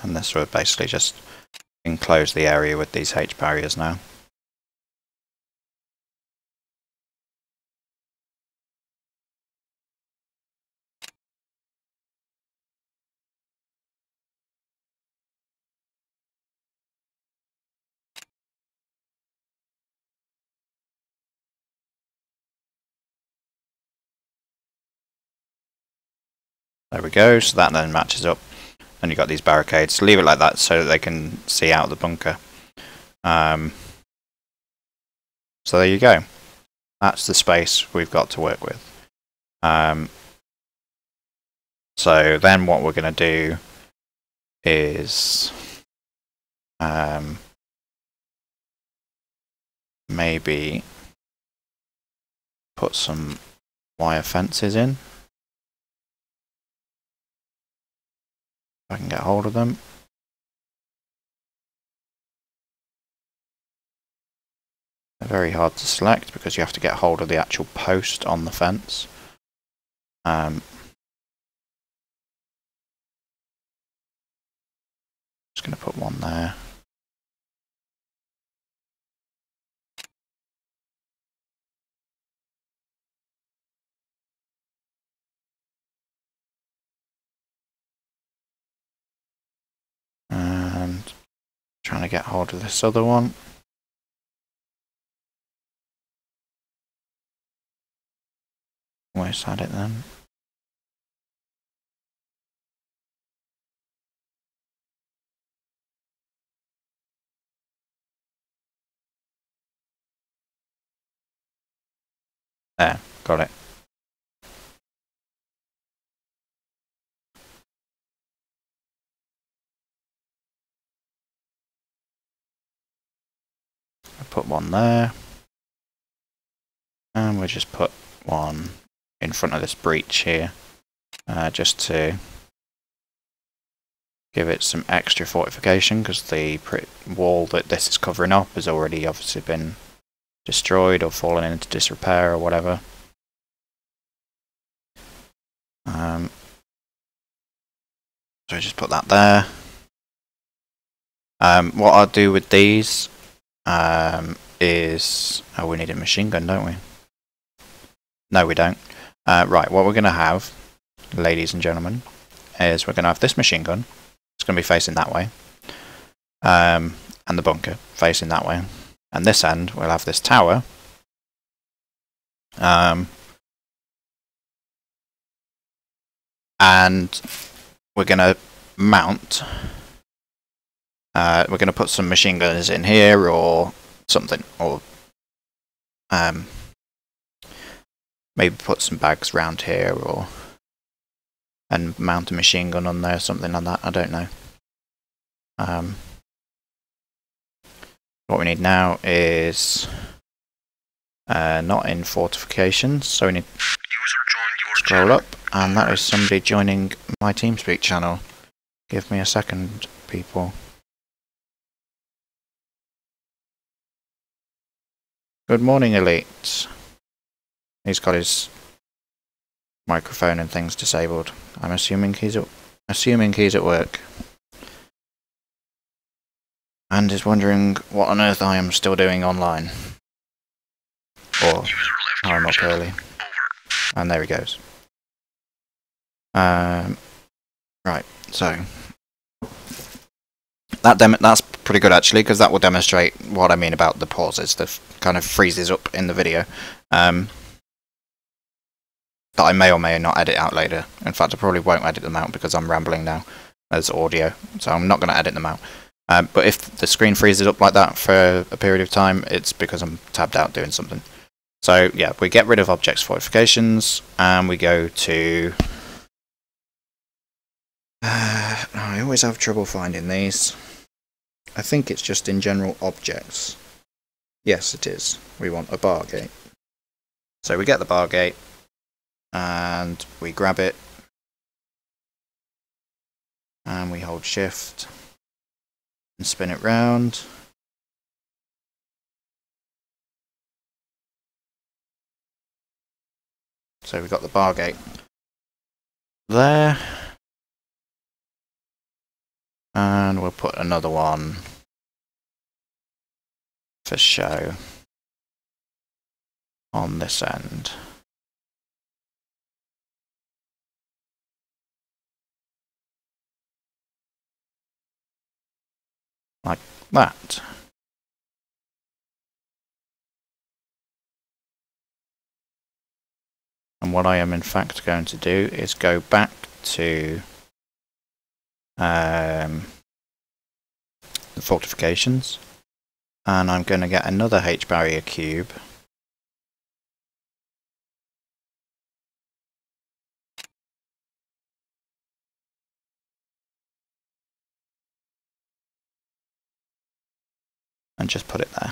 And this will basically just enclose the area with these H barriers now. There we go, so that then matches up. And you've got these barricades. Leave it like that so that they can see out of the bunker. So there you go. That's the space we've got to work with. So then what we're going to do is maybe put some wire fences in. If I can get hold of them. They're very hard to select because you have to get hold of the actual post on the fence. Just going to put one there. And trying to get hold of this other one. Almost had it then. There, got it. I put one there. And we'll just put one in front of this breach here. Just to give it some extra fortification, because the wall that this is covering up has already obviously been destroyed or fallen into disrepair or whatever. So I just put that there. What I'll do with these is... Oh, we need a machine gun, don't we? No, we don't. Right, what we're going to have, ladies and gentlemen, is we're going to have this machine gun. It's going to be facing that way. And the bunker facing that way. And this end, we'll have this tower. And we're going to mount... we're going to put some machine guns in here or something. Or maybe put some bags around here or... and mount a machine gun on there, something like that. I don't know. What we need now is not in fortifications, so we need to scroll up, and that is somebody joining my TeamSpeak channel. Give me a second, people. Good morning, Elite. He's got his microphone and things disabled. I'm assuming he's at work. And is wondering what on earth I am still doing online. Or how I'm up early. And there he goes. Right, so that's pretty good actually, because that will demonstrate what I mean about the pauses, the kind of freezes up in the video. That I may or may not edit out later. In fact, I probably won't edit them out because I'm rambling now as audio, so I'm not going to edit them out. But if the screen freezes up like that for a period of time, it's because I'm tabbed out doing something. So yeah, we get rid of objects fortifications, and we go to... I always have trouble finding these. I think it's just in general objects. Yes, it is. We want a bar gate. So we get the bar gate, and we grab it, and we hold shift and spin it round. So we've got the bar gate there, and we'll put another one for show on this end. Like that. And what I am in fact going to do is go back to the fortifications, and I'm going to get another H barrier cube and just put it there.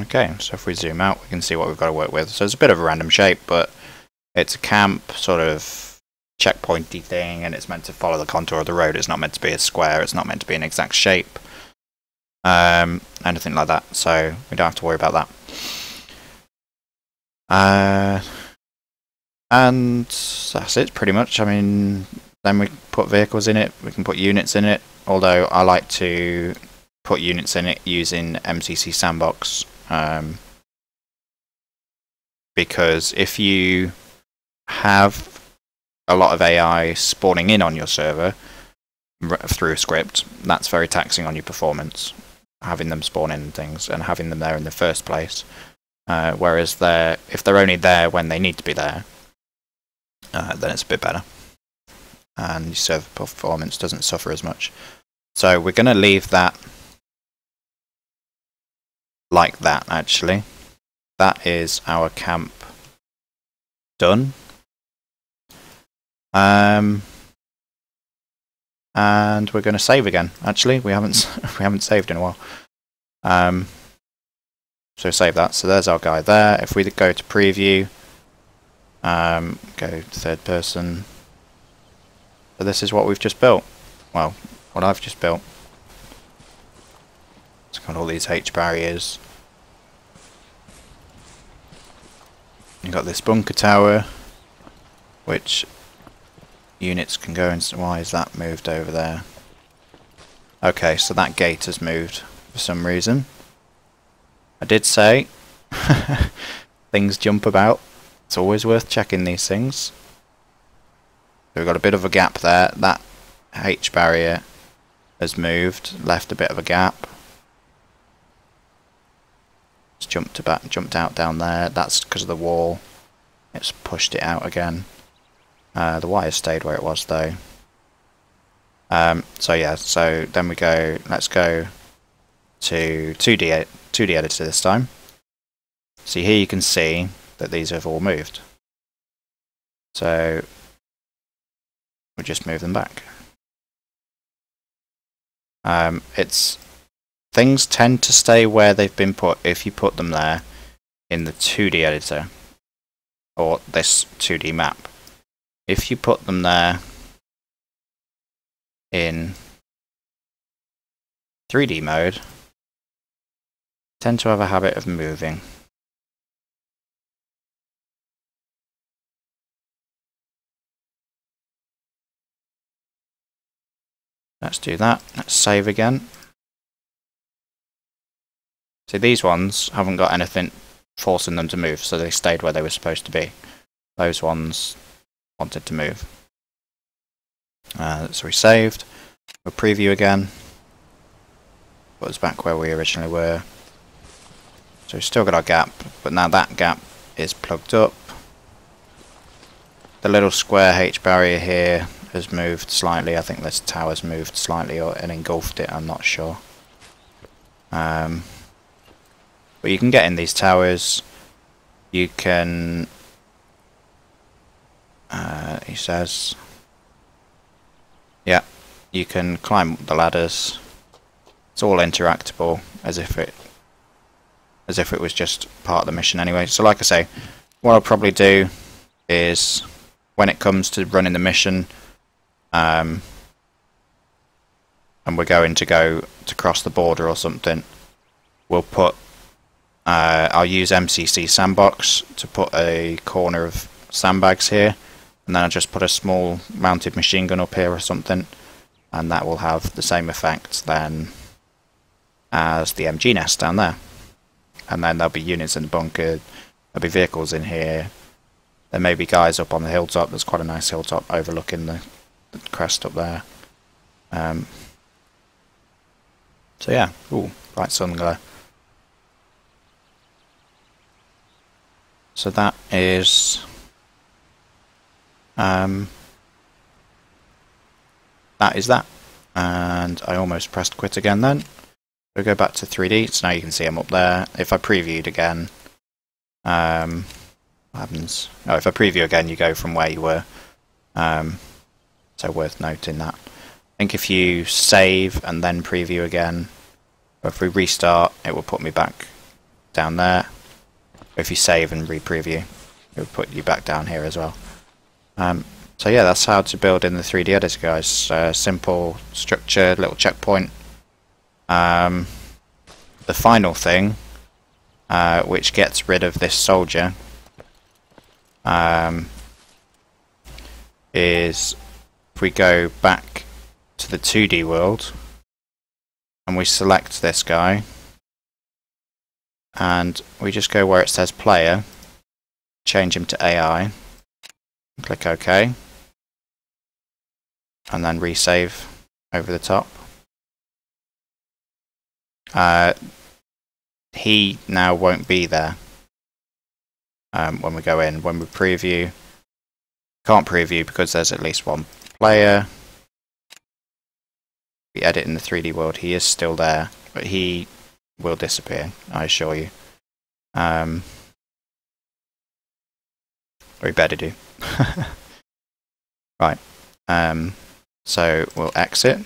Okay, so if we zoom out, we can see what we've got to work with. So it's a bit of a random shape, but it's a camp sort of checkpointy thing, and it's meant to follow the contour of the road. It's not meant to be a square. It's not meant to be an exact shape, anything like that. So we don't have to worry about that. And that's it, pretty much. I mean, then we put vehicles in it. We can put units in it. Although I like to put units in it using MCC Sandbox. Because if you have a lot of AI spawning in on your server through a script, that's very taxing on your performance, having them spawn in things and having them there in the first place. Whereas if they're only there when they need to be there, then it's a bit better, and your server performance doesn't suffer as much. So we're going to leave that like that, actually. That is our camp done. And we're going to save again. Actually, we haven't saved in a while. So save that. So there's our guy there. If we go to preview, go to third person. So this is what we've just built. Well, what I've just built. It's got all these H barriers. You've got this bunker tower, which units can go in. Why is that moved over there? Okay, so that gate has moved for some reason. I did say things jump about. It's always worth checking these things. So we've got a bit of a gap there. That H barrier has moved, left a bit of a gap. It's jumped out down there. That's because of the wall. It's pushed it out again. The wire stayed where it was though. So yeah, so then we go. Let's go to 2D editor this time. See, here you can see that these have all moved. So we just move them back. Things tend to stay where they've been put if you put them there in the 2D editor, or this 2D map. If you put them there in 3D mode, tend to have a habit of moving. Let's do that. Let's save again. See, these ones haven't got anything forcing them to move, so they stayed where they were supposed to be. Those ones wanted to move. So we saved. We'll preview again. Put us back where we originally were. So we've still got our gap, but now that gap is plugged up. The little square H barrier here has moved slightly. I think this tower's moved slightly and engulfed it, I'm not sure. But you can get in these towers. You can, he says, yeah, you can climb the ladders. It's all interactable, as if it was just part of the mission anyway. So like I say, what I'll probably do is, when it comes to running the mission, and we're going to cross the border or something, we'll put I'll use MCC Sandbox to put a corner of sandbags here, and then I'll just put a small mounted machine gun up here or something, and that will have the same effect then as the MG nest down there. And then there'll be units in the bunker, there'll be vehicles in here, there may be guys up on the hilltop. There's quite a nice hilltop overlooking the crest up there. So yeah, ooh, bright sun glare. So that is that. And I almost pressed quit again then. We'll go back to 3D, so now you can see I'm up there. If I previewed again, what happens? Oh, if I preview again, you go from where you were. So worth noting that. think if you save and then preview again, or if we restart, it will put me back down there. If you save and re-preview, it will put you back down here as well. So yeah, that's how to build in the 3D editor, guys. Simple structure, little checkpoint. The final thing, which gets rid of this soldier, is if we go back to the 2D world and we select this guy and we just go where it says player, change him to AI, click OK, and then resave over the top. He now won't be there when we go in. When we preview, can't preview because there's at least one player. We edit in the 3D world, he is still there, but he will disappear, I assure you. Or he better do. Right, so we'll exit.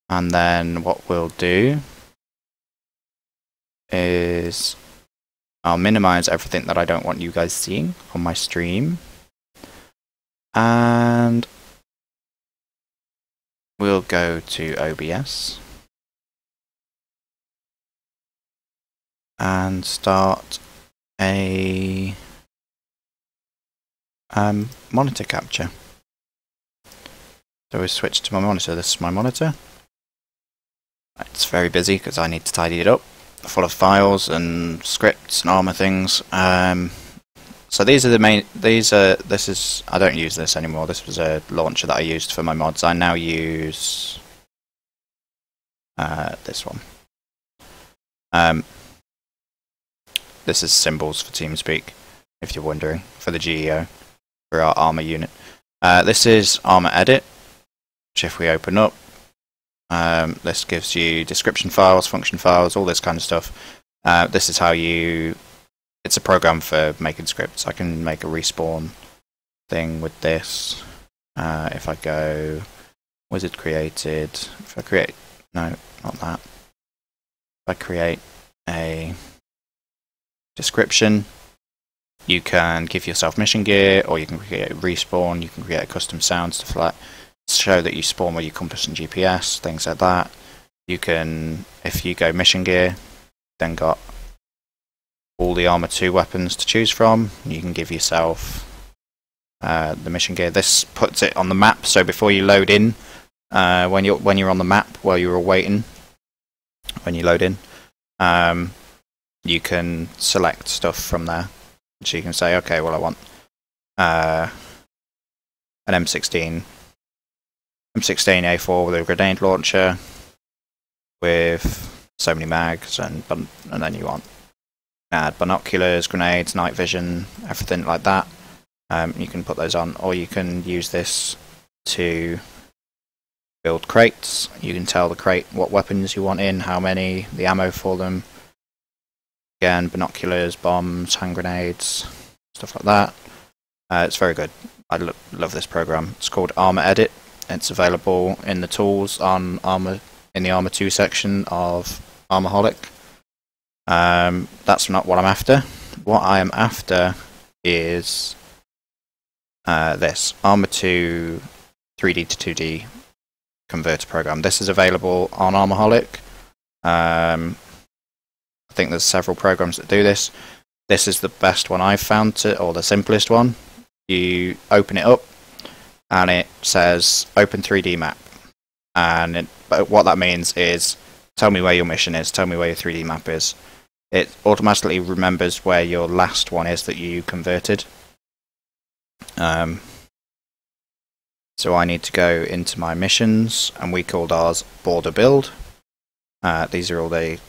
And then what we'll do is I'll minimize everything that I don't want you guys seeing on my stream. And we'll go to OBS and start a monitor capture. So we switch to my monitor. This is my monitor. It's very busy because I need to tidy it up, full of files and scripts and Arma things. So these are the main. This is. I don't use this anymore. This was a launcher that I used for my mods. I now use this one. This is symbols for TeamSpeak, if you're wondering, for the GEO, for our Arma unit. This is Arma Edit, which if we open up, this gives you description files, function files, all this kind of stuff. This is how you... It's a program for making scripts. I can make a respawn thing with this. If I go wizard created, if I create... No, not that. If I create a description, you can give yourself mission gear, or you can create a respawn, you can create a custom sound, stuff like that. Show that you spawn where you compass and GPS, things like that. You can, if you go mission gear, then got all the Arma 2 weapons to choose from. You can give yourself the mission gear. This puts it on the map, so before you load in, when you're on the map while you're waiting, when you load in, you can select stuff from there. So you can say, okay, well I want an M16 A4 with a grenade launcher with so many mags, and then you want add binoculars, grenades, night vision, everything like that. You can put those on, or you can use this to build crates. You can tell the crate what weapons you want in, how many, the ammo for them. Again, binoculars, bombs, hand grenades, stuff like that. It's very good. I love this program. It's called Arma Edit. It's available in the tools on Arma, in the Arma 2 section of Armaholic. That's not what I'm after. What I am after is this Arma 2 3D to 2D converter program. This is available on Armaholic. I think there's several programs that do this. This is the best one I've found, or the simplest one. You open it up and it says open 3D map, and but what that means is tell me where your mission is, tell me where your 3D map is. It automatically remembers where your last one is that you converted. So I need to go into my missions, and we called ours border build. These are all the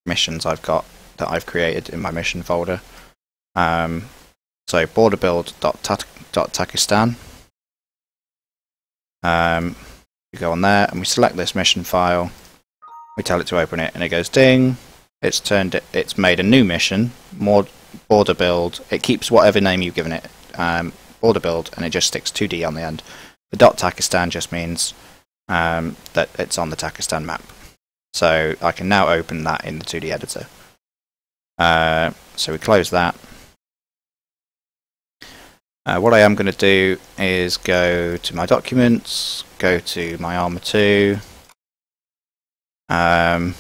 missions I've got that I've created in my mission folder. So border build.takistan. We go on there and we select this mission file. We tell it to open it, and it goes ding. It's made a new mission, more border build. It keeps whatever name you've given it. border build, and it just sticks 2D on the end. The .Takistan just means that it's on the Takistan map. So I can now open that in the 2D editor. So we close that. What I am going to do is go to my documents, go to my Arma 2, and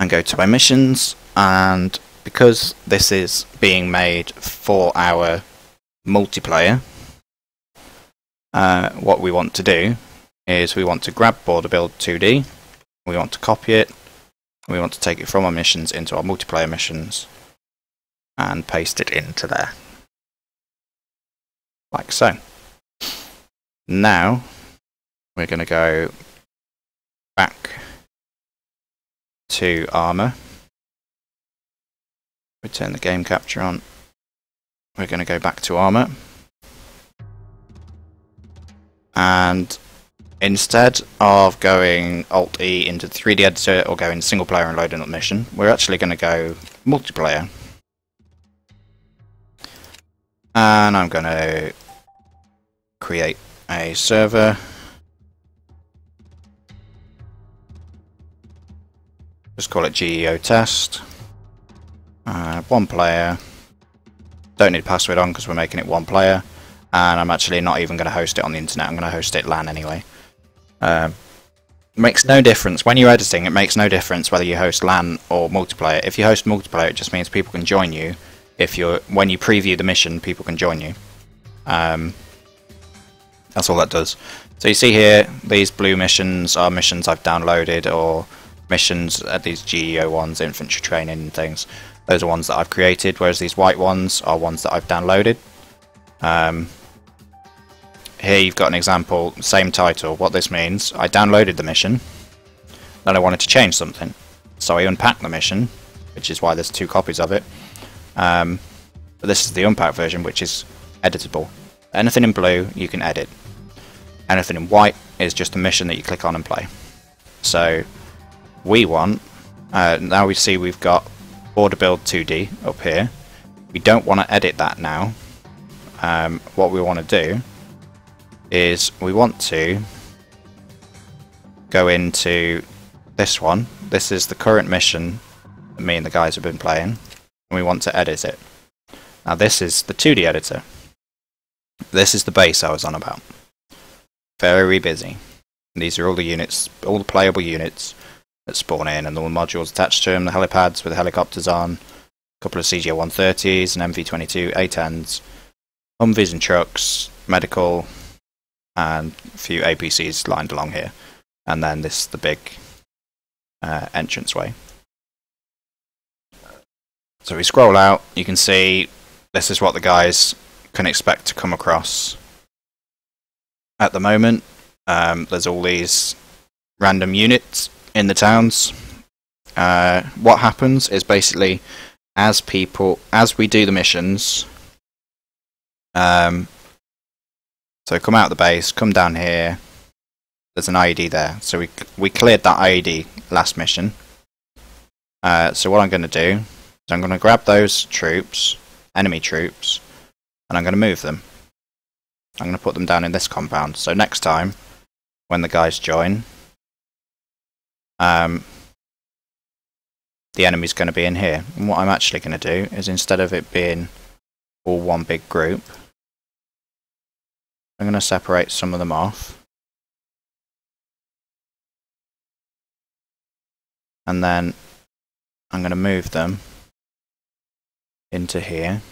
go to my missions, and because this is being made for our multiplayer, what we want to do is we want to grab border build 2D, we want to copy it, we want to take it from our missions into our multiplayer missions and paste it into there, like so. Now we're going to go back to Arma. We turn the game capture on. We're going to go back to Arma, and instead of going Alt-E into the 3D editor or going single player and loading up mission, we're actually going to go multiplayer. And I'm going to create a server. Just call it GEO test. One player. Don't need a password on because we're making it one player. And I'm actually not even going to host it on the internet. I'm going to host it LAN anyway. Makes no difference when you're editing. It makes no difference whether you host LAN or multiplayer. If you host multiplayer, it just means people can join you. When you preview the mission, people can join you. That's all that does. So you see here, these blue missions are missions I've downloaded, or missions, these GEO ones, infantry training and things. Those are ones that I've created, whereas these white ones are ones that I've downloaded. Here you've got an example, same title. What this means, I downloaded the mission, then I wanted to change something. So I unpacked the mission, which is why there's 2 copies of it. But this is the unpacked version, which is editable. Anything in blue you can edit. Anything in white is just a mission that you click on and play. So we want, now we see we've got border build 2D up here. We don't want to edit that now. What we want to do is we want to go into this one. This is the current mission that me and the guys have been playing. And we want to edit it. Now this is the 2D editor. This is the base I was on about. Very busy. And these are all the units, all the playable units that spawn in, and all the modules attached to them, the helipads with the helicopters on, a couple of CGO-130s, an MV-22, A-10s, Humvees and trucks, medical, and a few APCs lined along here. And then this is the big entranceway. So we scroll out, you can see this is what the guys can expect to come across. At the moment, there's all these random units in the towns. What happens is basically, as we do the missions, so come out of the base, come down here, there's an IED there. So we cleared that IED last mission. So what I'm going to do, I'm going to grab those troops, enemy troops, and I'm going to move them. I'm going to put them down in this compound. So next time, when the guys join, the enemy's going to be in here. And what I'm actually going to do is, instead of it being all one big group, I'm going to separate some of them off. And then I'm going to move them into here.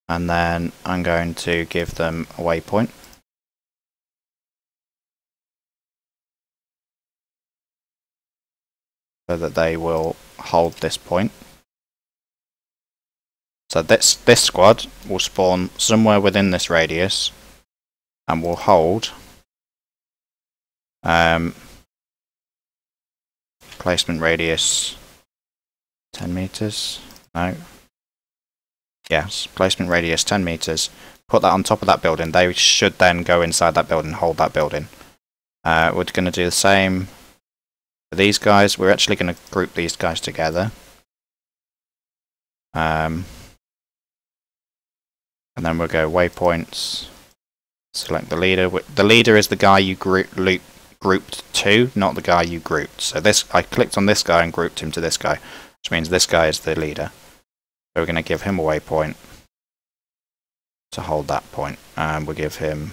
And then I'm going to give them a waypoint. So that they will hold this point. So this squad will spawn somewhere within this radius and will hold placement radius 10 meters. No. Yes, placement radius 10 meters. Put that on top of that building. They should then go inside that building and hold that building. We're going to do the same For these guys, we're actually going to group these guys together. And then we'll go waypoints, select the leader. The leader is the guy you grouped to, not the guy you grouped. So I clicked on this guy and grouped him to this guy, which means this guy is the leader. So we're going to give him a waypoint to hold that point, and we'll give him,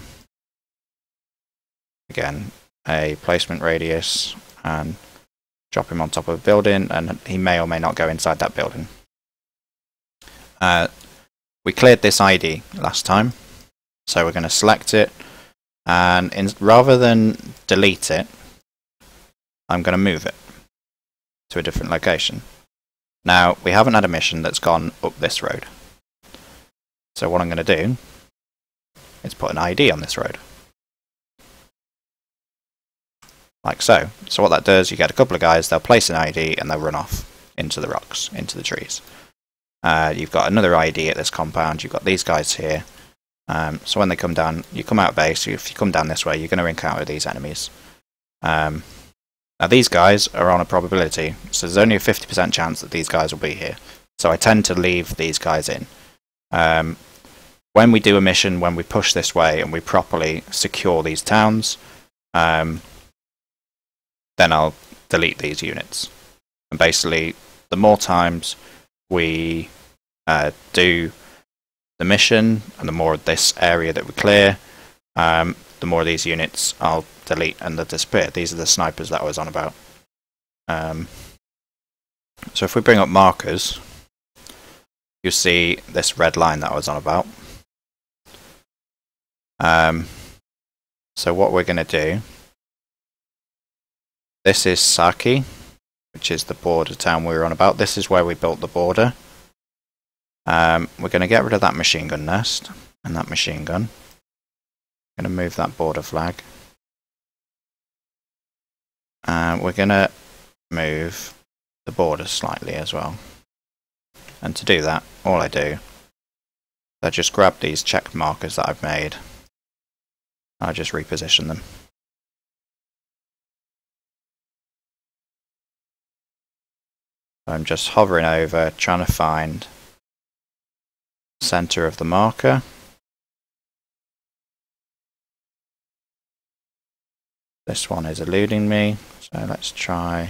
again, a placement radius and drop him on top of a building, and he may or may not go inside that building. We cleared this ID last time, so we're going to select it, and rather than delete it, I'm going to move it to a different location. Now, we haven't had a mission that's gone up this road, so what I'm going to do is put an ID on this road. Like so. So what that does, you get a couple of guys, they'll place an ID and they'll run off into the rocks, into the trees. You've got another ID at this compound, you've got these guys here. So when they come down, you come out base, if you come down this way, you're going to encounter these enemies. Now these guys are on a probability, so there's only a 50% chance that these guys will be here. So I tend to leave these guys in. When we do a mission, when we push this way and we properly secure these towns, then I'll delete these units. And basically, the more times we do the mission, and the more of this area that we clear, the more of these units I'll delete and they'll disappear. These are the snipers that I was on about. So if we bring up markers, you'll see this red line that I was on about. So what we're going to do, this is Saki, which is the border town we were on about. This is where we built the border. We're going to get rid of that machine gun nest and that machine gun. I'm going to move that border flag. And we're going to move the border slightly as well. And to do that, all I do, I just grab these checked markers that I've made. I just reposition them. I'm just hovering over, trying to find the center of the marker. This one is eluding me, so let's try.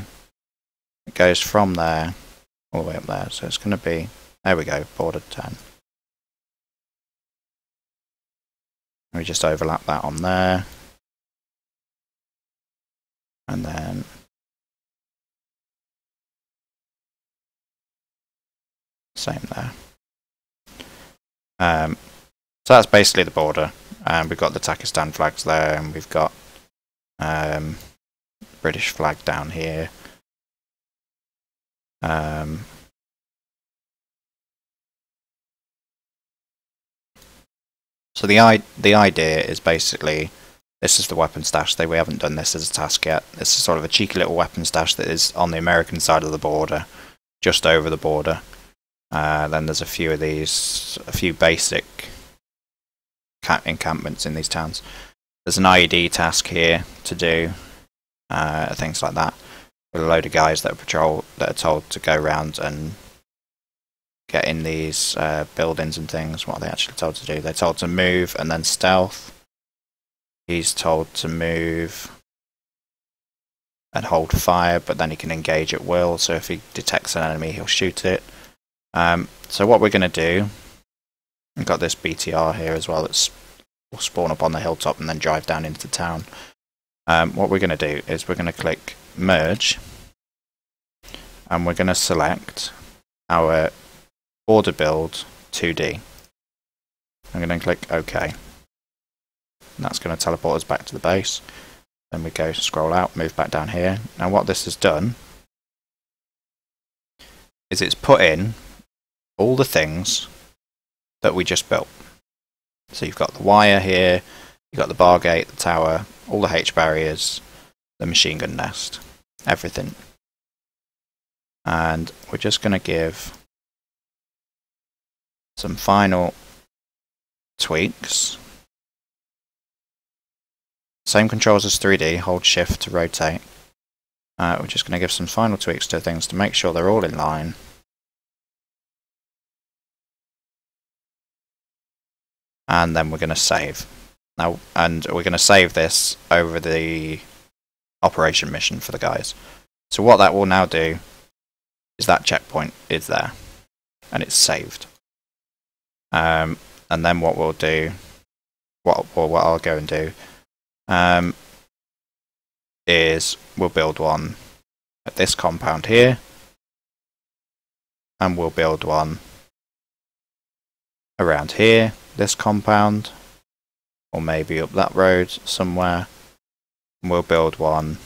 It goes from there all the way up there, so it's going to be, there we go, border 10. We just overlap that on there, and then same there. So that's basically the border. We've got the Pakistan flags there, and we've got British flag down here. So the idea is basically, this is the weapon stash. We haven't done this as a task yet. This is sort of a cheeky little weapon stash that is on the American side of the border, just over the border. Then there's a few of these, a few basic encampments in these towns. There's an IED task here to do, things like that. With a load of guys that are told to go around and get in these buildings and things. What are they actually told to do? They're told to move and then stealth. He's told to move and hold fire, but then he can engage at will. So if he detects an enemy, he'll shoot it. So what we're going to do, we've got this BTR here as well that will spawn up on the hilltop and then drive down into town. What we're going to do is we're going to click merge, and we're going to select our border build 2D. I'm going to click OK. And that's going to teleport us back to the base. Then we go scroll out, move back down here. Now what this has done is it's put in all the things that we just built. So you've got the wire here, you've got the bar gate, the tower, all the H barriers, the machine gun nest, everything. And we're just going to give some final tweaks. Same controls as 3D, hold shift to rotate. We're just going to give some final tweaks to things to make sure they're all in line. And then we're going to save. Now, and we're going to save this over the operation mission for the guys. So what that will now do is that checkpoint is there and it's saved. And then what we'll do, what I'll go and do, is we'll build one at this compound here, and we'll build one around here, this compound, or maybe up that road somewhere. And we'll build one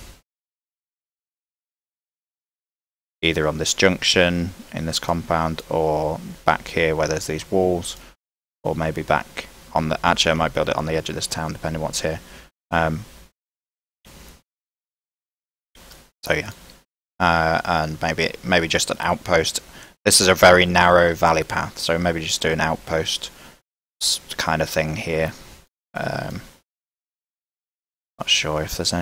either on this junction in this compound, or back here where there's these walls, or maybe back on the, actually I might build it on the edge of this town depending on what's here. So yeah, and maybe just an outpost. This is a very narrow valley path, so maybe just do an outpost kind of thing here. Not sure if there's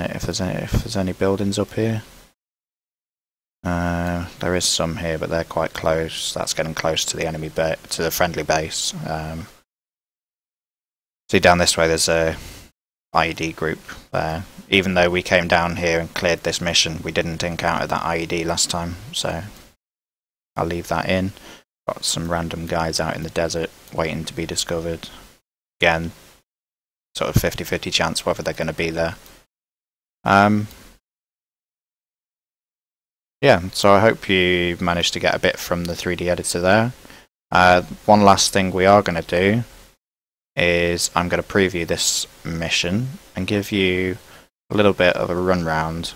any buildings up here. There is some here, but they're quite close. That's getting close to the enemy to the friendly base. See down this way, there's a IED group there. Even though we came down here and cleared this mission, we didn't encounter that IED last time, so I'll leave that in. Got some random guys out in the desert waiting to be discovered. Again, sort of 50-50 chance whether they're going to be there. Yeah, so I hope you managed to get a bit from the 3D editor there. One last thing we are going to do is I'm going to preview this mission and give you a little bit of a run round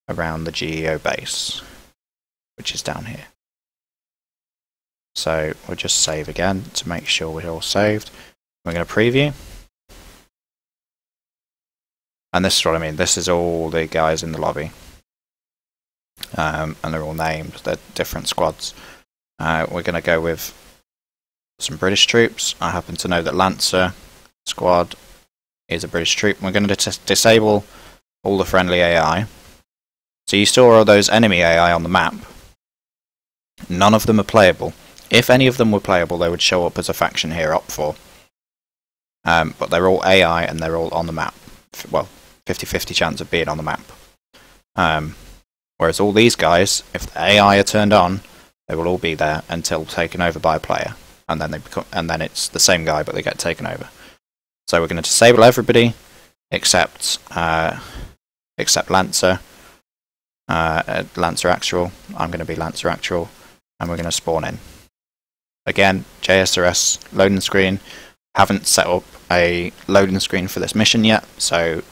around the GEO base, which is down here. So we'll just save again to make sure we're all saved. We're going to preview. And this is what I mean, this is all the guys in the lobby. And they're all named, they're different squads. We're going to go with some British troops. I happen to know that Lancer squad is a British troop. We're going to disable all the friendly AI. So you saw all those enemy AI on the map. None of them are playable. If any of them were playable, they would show up as a faction here, up for. But they're all AI and they're all on the map. Well, 50-50 chance of being on the map. Whereas all these guys, if the AI are turned on, they will all be there until taken over by a player, and then then it's the same guy, but they get taken over. So we're going to disable everybody except Lancer, Lancer Actual. I'm going to be Lancer Actual, and we're going to spawn in. Again, JSRS loading screen. Haven't set up a loading screen for this mission yet, so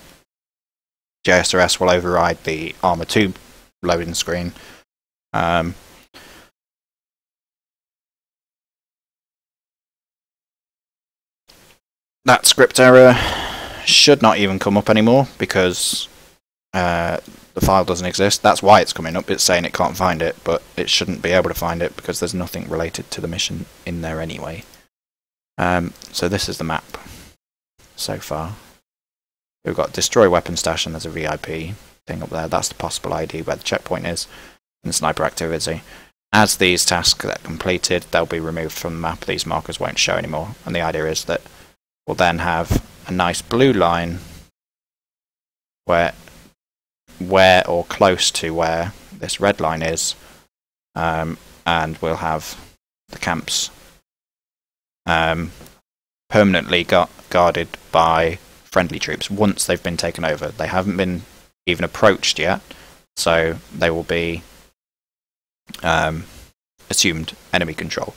JSRS will override the Arma 2 loading screen. That script error should not even come up anymore because the file doesn't exist. That's why it's coming up. It's saying it can't find it, but it shouldn't be able to find it because there's nothing related to the mission in there anyway. So this is the map so far. We've got destroy weapon stash and there's a VIP thing up there. That's the possible ID where the checkpoint is and sniper activity. As these tasks get completed, they'll be removed from the map. These markers won't show anymore, and the idea is that we'll then have a nice blue line where or close to where this red line is, and we'll have the camps permanently guarded by friendly troops once they've been taken over. They haven't been even approached yet, so they will be assumed enemy control.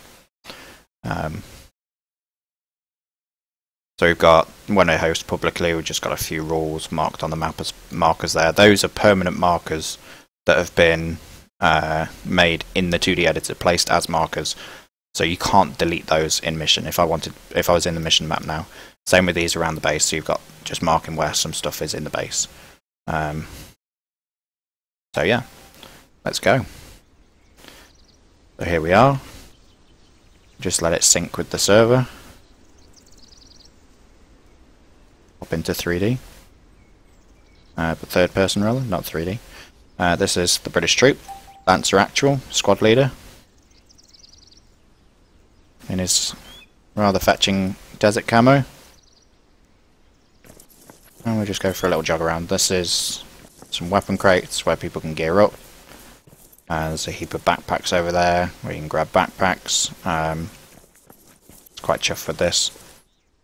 So we've got, when I host publicly, we've just got a few rules marked on the map as markers there. Those are permanent markers that have been made in the 2D editor, placed as markers. So you can't delete those in mission. If I was in the mission map now. Same with these around the base, so you've got just marking where some stuff is in the base. So yeah, let's go. So here we are. Just let it sync with the server. Hop into 3D. But third person rather, not 3D. This is the British troop, Lancer Actual, squad leader, in his rather fetching desert camo. And we'll just go for a little jog around. This is some weapon crates where people can gear up. There's a heap of backpacks over there where you can grab backpacks. Quite chuffed with this.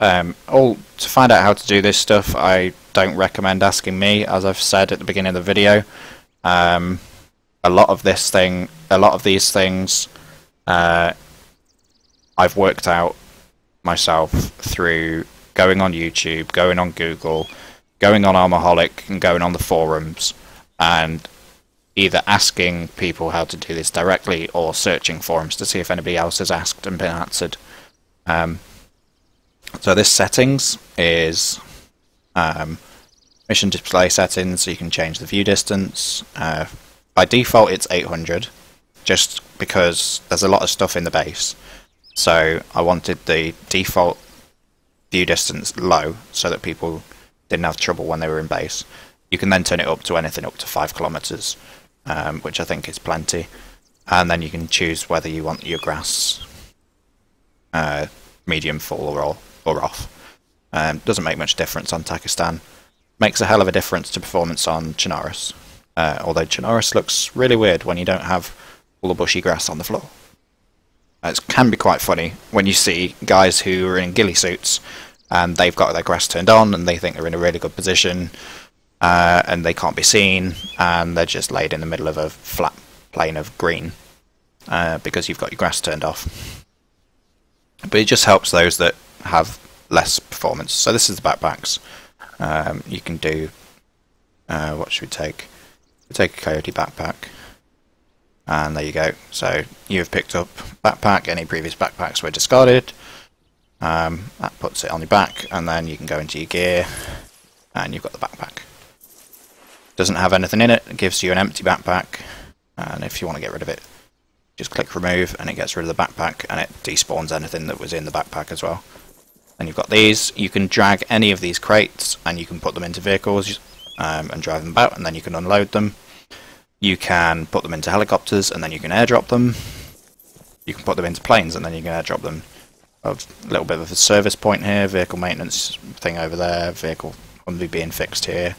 To find out how to do this stuff, I don't recommend asking me, as I've said at the beginning of the video. A lot of these things, I've worked out myself through going on YouTube, going on Google, going on Armaholic, and going on the forums, and either asking people how to do this directly or searching forums to see if anybody else has asked and been answered. So this settings is mission display settings, so you can change the view distance. By default it's 800, just because there's a lot of stuff in the base. So I wanted the default view distance low so that people didn't have trouble when they were in base. You can then turn it up to anything up to 5 kilometers, which I think is plenty. And then you can choose whether you want your grass medium, full or off. Doesn't make much difference on Takistan. Makes a hell of a difference to performance on Chernarus. Although Chernarus looks really weird when you don't have all the bushy grass on the floor. It can be quite funny when you see guys who are in ghillie suits and they've got their grass turned on and they think they're in a really good position, and they can't be seen, and they're just laid in the middle of a flat plane of green because you've got your grass turned off. But it just helps those that have less performance. So this is the backpacks. You can do, what should we take? We'll take a Coyote backpack. And there you go. So you have picked up backpack. Any previous backpacks were discarded. That puts it on your back, and then you can go into your gear, and you've got the backpack. Doesn't have anything in it. It gives you an empty backpack, and if you want to get rid of it, just click remove, and it gets rid of the backpack, and it despawns anything that was in the backpack as well. And you've got these. You can drag any of these crates, and you can put them into vehicles and drive them about, and then you can unload them. You can put them into helicopters, and then you can airdrop them. You can put them into planes, and then you can airdrop them. A little bit of a service point here, vehicle maintenance thing over there, vehicle only being fixed here.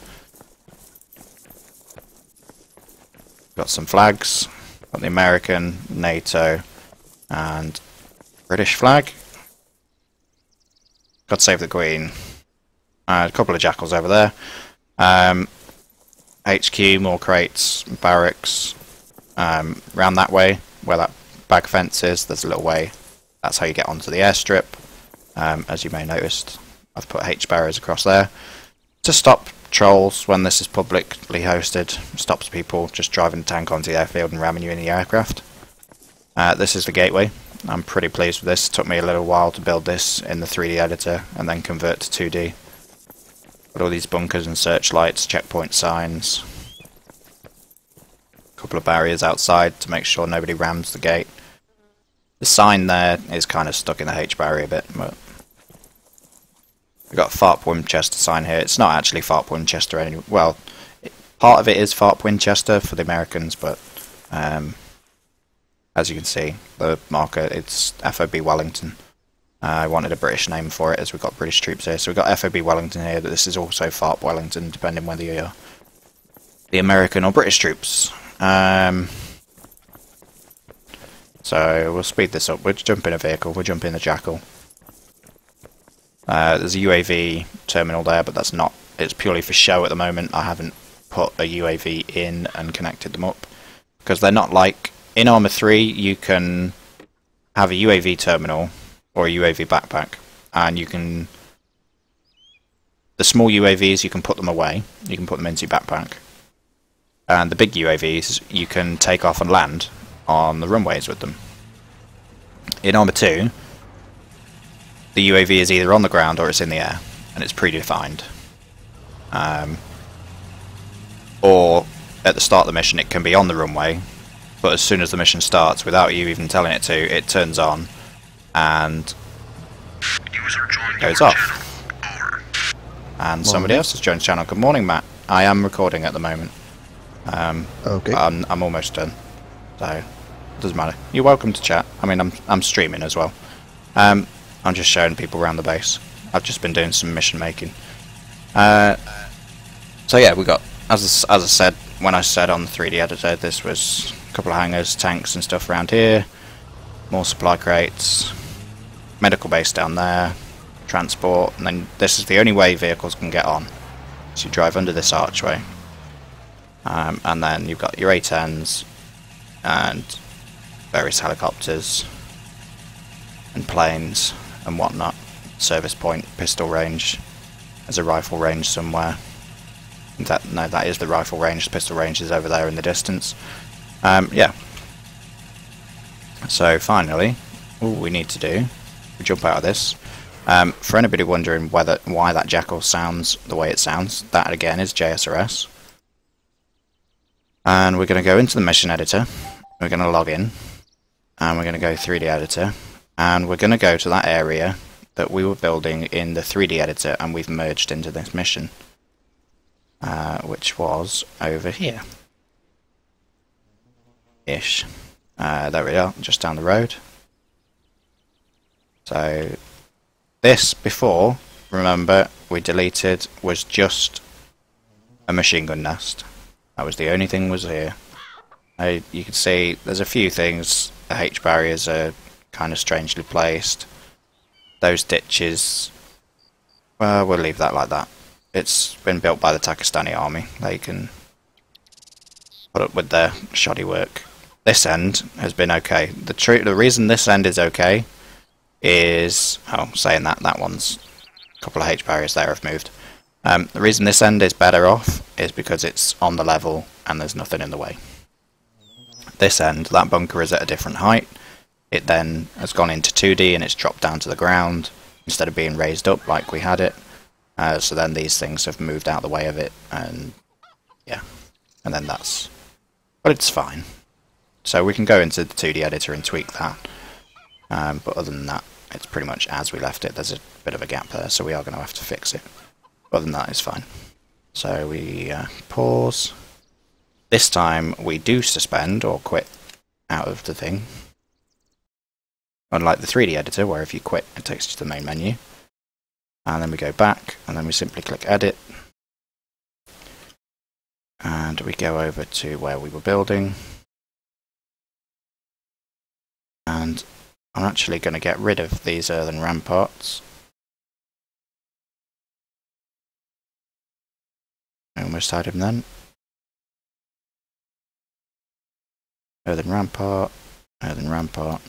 Got some flags, got the American, NATO, and British flag. God save the Queen. A couple of jackals over there. HQ, more crates, barracks. Round that way, where that bag fence is, there's a little way. That's how you get onto the airstrip. As you may have noticed, I've put H barriers across there to stop trolls when this is publicly hosted. Stops people just driving a tank onto the airfield and ramming you in the aircraft. This is the gateway. I'm pretty pleased with this. It took me a little while to build this in the 3D editor and then convert to 2D. Got all these bunkers and searchlights, checkpoint signs. A couple of barriers outside to make sure nobody rams the gate. The sign there is kind of stuck in the H barrier a bit, but we've got FARP Winchester sign here. It's not actually FARP Winchester anymore. Well, part of it is FARP Winchester for the Americans, but as you can see, the marker, it's FOB Wellington. I wanted a British name for it as we've got British troops here. So we've got FOB Wellington here, but this is also FARP Wellington, depending whether you're the American or British troops. So we'll speed this up. We'll jump in a vehicle. We'll jump in the Jackal. There's a UAV terminal there, but that's not. It's purely for show at the moment. I haven't put a UAV in and connected them up because they're not like in Arma 3. You can have a UAV terminal or a UAV backpack, and you can. The small UAVs, you can put them away. You can put them into your backpack, and the big UAVs you can take off and land on the runways with them. In Arma 2, the UAV is either on the ground or it's in the air, and it's predefined. Or at the start of the mission it can be on the runway, but as soon as the mission starts, without you even telling it to, it turns on and goes off. And somebody else has joined the channel. Good morning, Matt. I am recording at the moment. Okay. I'm almost done, so it doesn't matter. You're welcome to chat. I mean, I'm streaming as well. I'm just showing people around the base. I've just been doing some mission making. So yeah, we got, as I said when I said on the 3D editor, this was a couple of hangars, tanks and stuff around here, more supply crates, medical base down there, transport, and then this is the only way vehicles can get on. So you drive under this archway, and then you've got your A-10s and various helicopters and planes and whatnot. Service point, pistol range. There's a rifle range somewhere. No, that is the rifle range. The pistol range is over there in the distance. Yeah. So finally, all we need to do, we jump out of this. For anybody wondering why that Jackal sounds the way it sounds, that again is JSRS. And we're going to go into the mission editor. We're going to log in, and we're going to go 3D editor, and we're going to go to that area that we were building in the 3D editor, and we've merged into this mission, which was over here. Ish. There we are, just down the road. So this before, remember, we deleted, was just a machine gun nest. That was the only thing was here. You can see there's a few things. The H barriers are kind of strangely placed. Those ditches, well, we'll leave that like that. It's been built by the Pakistani army. They can put up with their shoddy work. This end has been okay. The reason this end is okay is, oh, saying that one's a couple of H barriers there have moved. The reason this end is better off is because it's on the level and there's nothing in the way. This end, that bunker is at a different height. It then has gone into 2D and it's dropped down to the ground instead of being raised up like we had it. So then these things have moved out the way of it, and yeah, and then that's, but it's fine. So we can go into the 2D editor and tweak that, but other than that, it's pretty much as we left it. There's a bit of a gap there, so we are going to have to fix it. Other than that, it's fine. So we pause. This time we do suspend or quit out of the thing. Unlike the 3D editor, where if you quit, it takes you to the main menu. And then we go back, and then we simply click Edit. And we go over to where we were building. And I'm actually going to get rid of these earthen ramparts. I almost had him then. Earthen rampart, earthen rampart.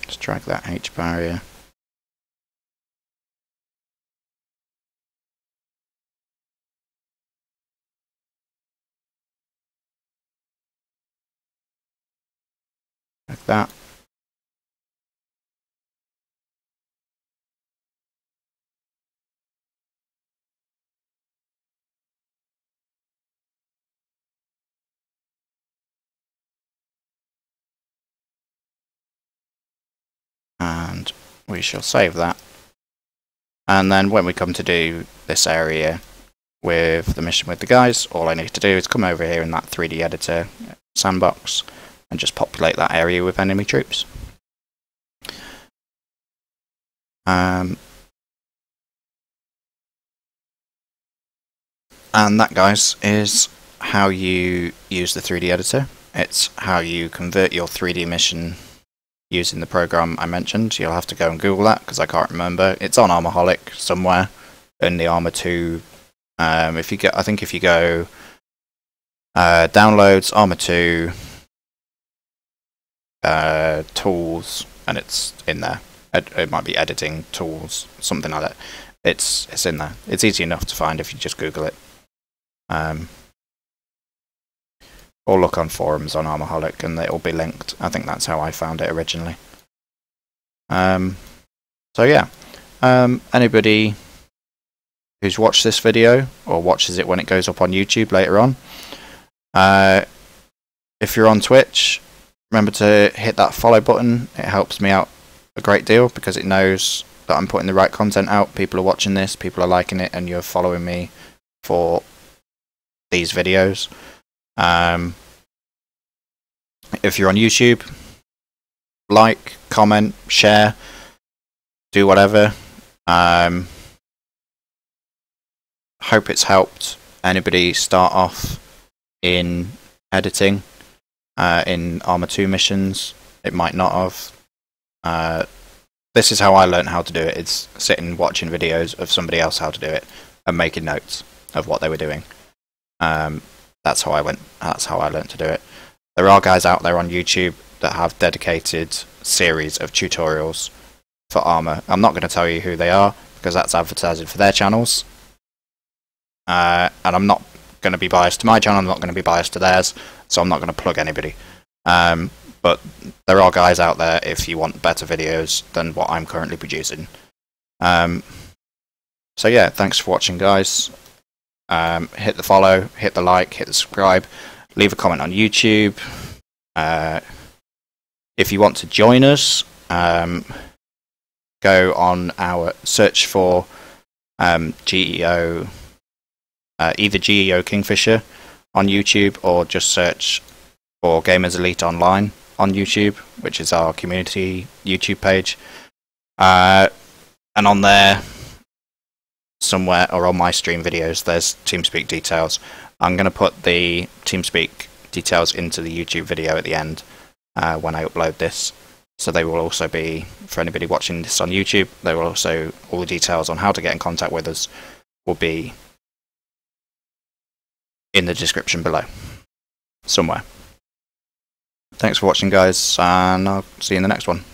Let's drag that H barrier. Like that. And we shall save that. And then when we come to do this area with the mission with the guys, all I need to do is come over here in that 3D editor sandbox and just populate that area with enemy troops. And that, guys, is how you use the 3D editor. It's how you convert your 3D mission using the program I mentioned. You'll have to go and Google that because I can't remember. It's on Armaholic somewhere in the Arma 2. If you go downloads, Arma 2, tools, and it's in there. It might be editing tools, something like that. It's in there. It's easy enough to find if you just Google it. Or look on forums on Armaholic and it'll be linked. I think that's how I found it originally. So yeah, anybody who's watched this video or watches it when it goes up on YouTube later on, if you're on Twitch, remember to hit that follow button. It helps me out a great deal because it knows that I'm putting the right content out. People are watching this, people are liking it, and you're following me for these videos. If you're on YouTube, like, comment, share, do whatever. Hope it's helped anybody start off in editing in Arma 2 missions. It might not have. This is how I learned how to do it. It's sitting watching videos of somebody else how to do it and making notes of what they were doing. That's how I learned to do it. There are guys out there on YouTube that have dedicated series of tutorials for Arma. I'm not going to tell you who they are because that's advertising for their channels. And I'm not going to be biased to my channel, I'm not going to be biased to theirs, so I'm not going to plug anybody. But there are guys out there if you want better videos than what I'm currently producing. So yeah, thanks for watching, guys. Hit the follow, hit the like, hit the subscribe, leave a comment on YouTube. If you want to join us, go on our search for GEO, either GEO Kingfisher on YouTube, or just search for Gamers Elite Online on YouTube, which is our community YouTube page. And on there, somewhere, or on my stream videos, there's TeamSpeak details. I'm going to put the TeamSpeak details into the YouTube video at the end when I upload this. So they will also be, for anybody watching this on YouTube, they will also, all the details on how to get in contact with us will be in the description below, somewhere. Thanks for watching, guys, and I'll see you in the next one.